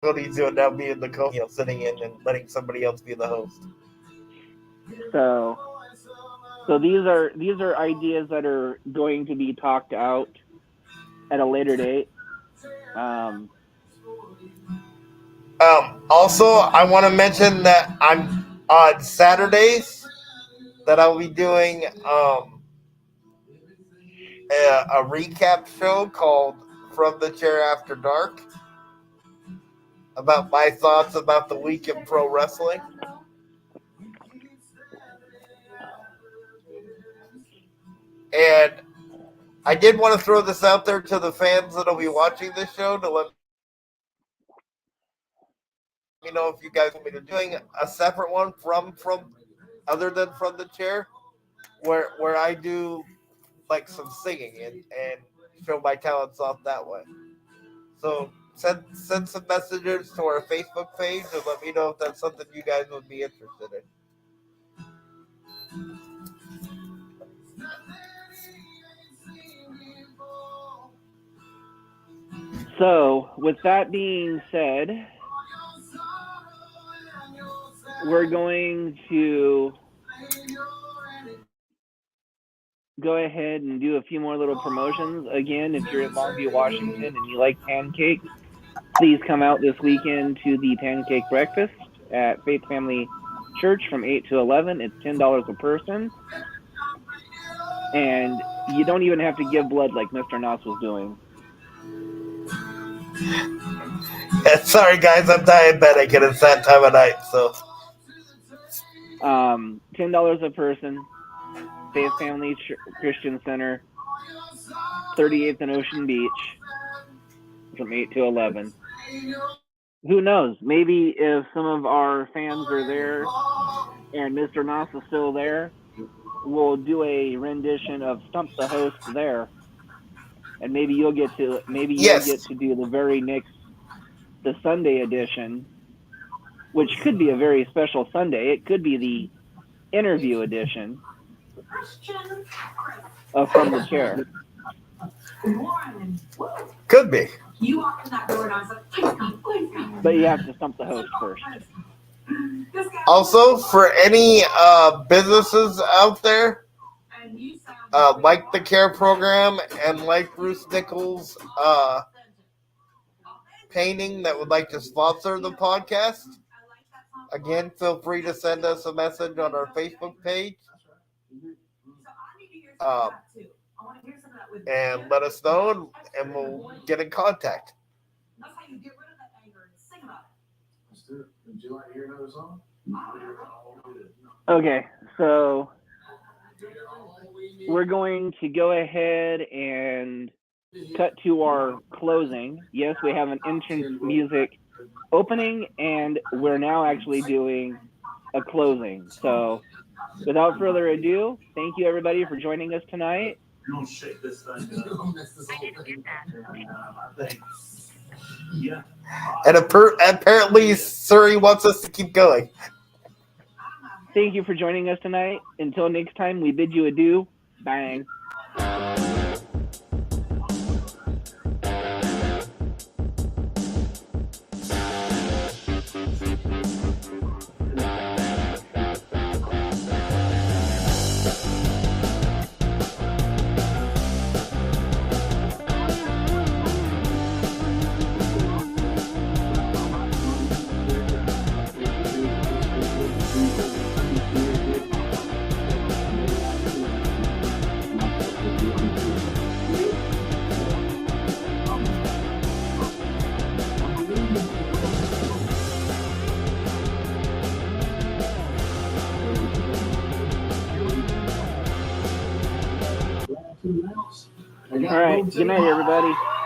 Tony's doing now, being the co, sitting in and letting somebody else be the host. So these are ideas that are going to be talked out at a later date. Also, I want to mention that I'm on Saturdays that I'll be doing a recap show called From the Chair After Dark about my thoughts about the week in pro wrestling. And I did want to throw this out there to the fans that'll be watching this show to let me know if you guys want me to doing a separate one from other than From the Chair, where I do like some singing and show my talents off that way. So send some messages to our Facebook page and let me know if that's something you guys would be interested in. So, with that being said, we're going to go ahead and do a few more little promotions. Again, if you're in Longview, Washington, and you like pancakes, please come out this weekend to the Pancake Breakfast at Faith Family Church from 8 to 11. It's $10 a person. And you don't even have to give blood like Mr. Noss was doing. Sorry, guys, I'm diabetic and it's that time of night, so. $10 a person, Faith Family Christian Center, 38th and Ocean Beach, from 8 to 11. Who knows? Maybe if some of our fans are there and Mr. Noss is still there, we'll do a rendition of Stump the Host there. And maybe you'll get to do the Sunday edition, which could be a very special Sunday. It could be the interview edition of From the Chair. Could be. You walked in that door and I was like, please come. But you have to stump the host first. Also, for any businesses out there like the CARE program and like Bruce Nichols' painting that would like to sponsor the podcast, again, feel free to send us a message on our Facebook page. And let us know, and we'll get in contact. That's how you get rid of that anger and sing about it. Would you like to hear another song? Okay, so we're going to go ahead and cut to our closing. Yes, we have an entrance music opening, and we're now actually doing a closing. So without further ado, thank you everybody for joining us tonight. You don't shake this thing up. Yeah. And apparently, Suri wants us to keep going. Thank you for joining us tonight. Until next time, we bid you adieu. Bang. All right. Good night, everybody.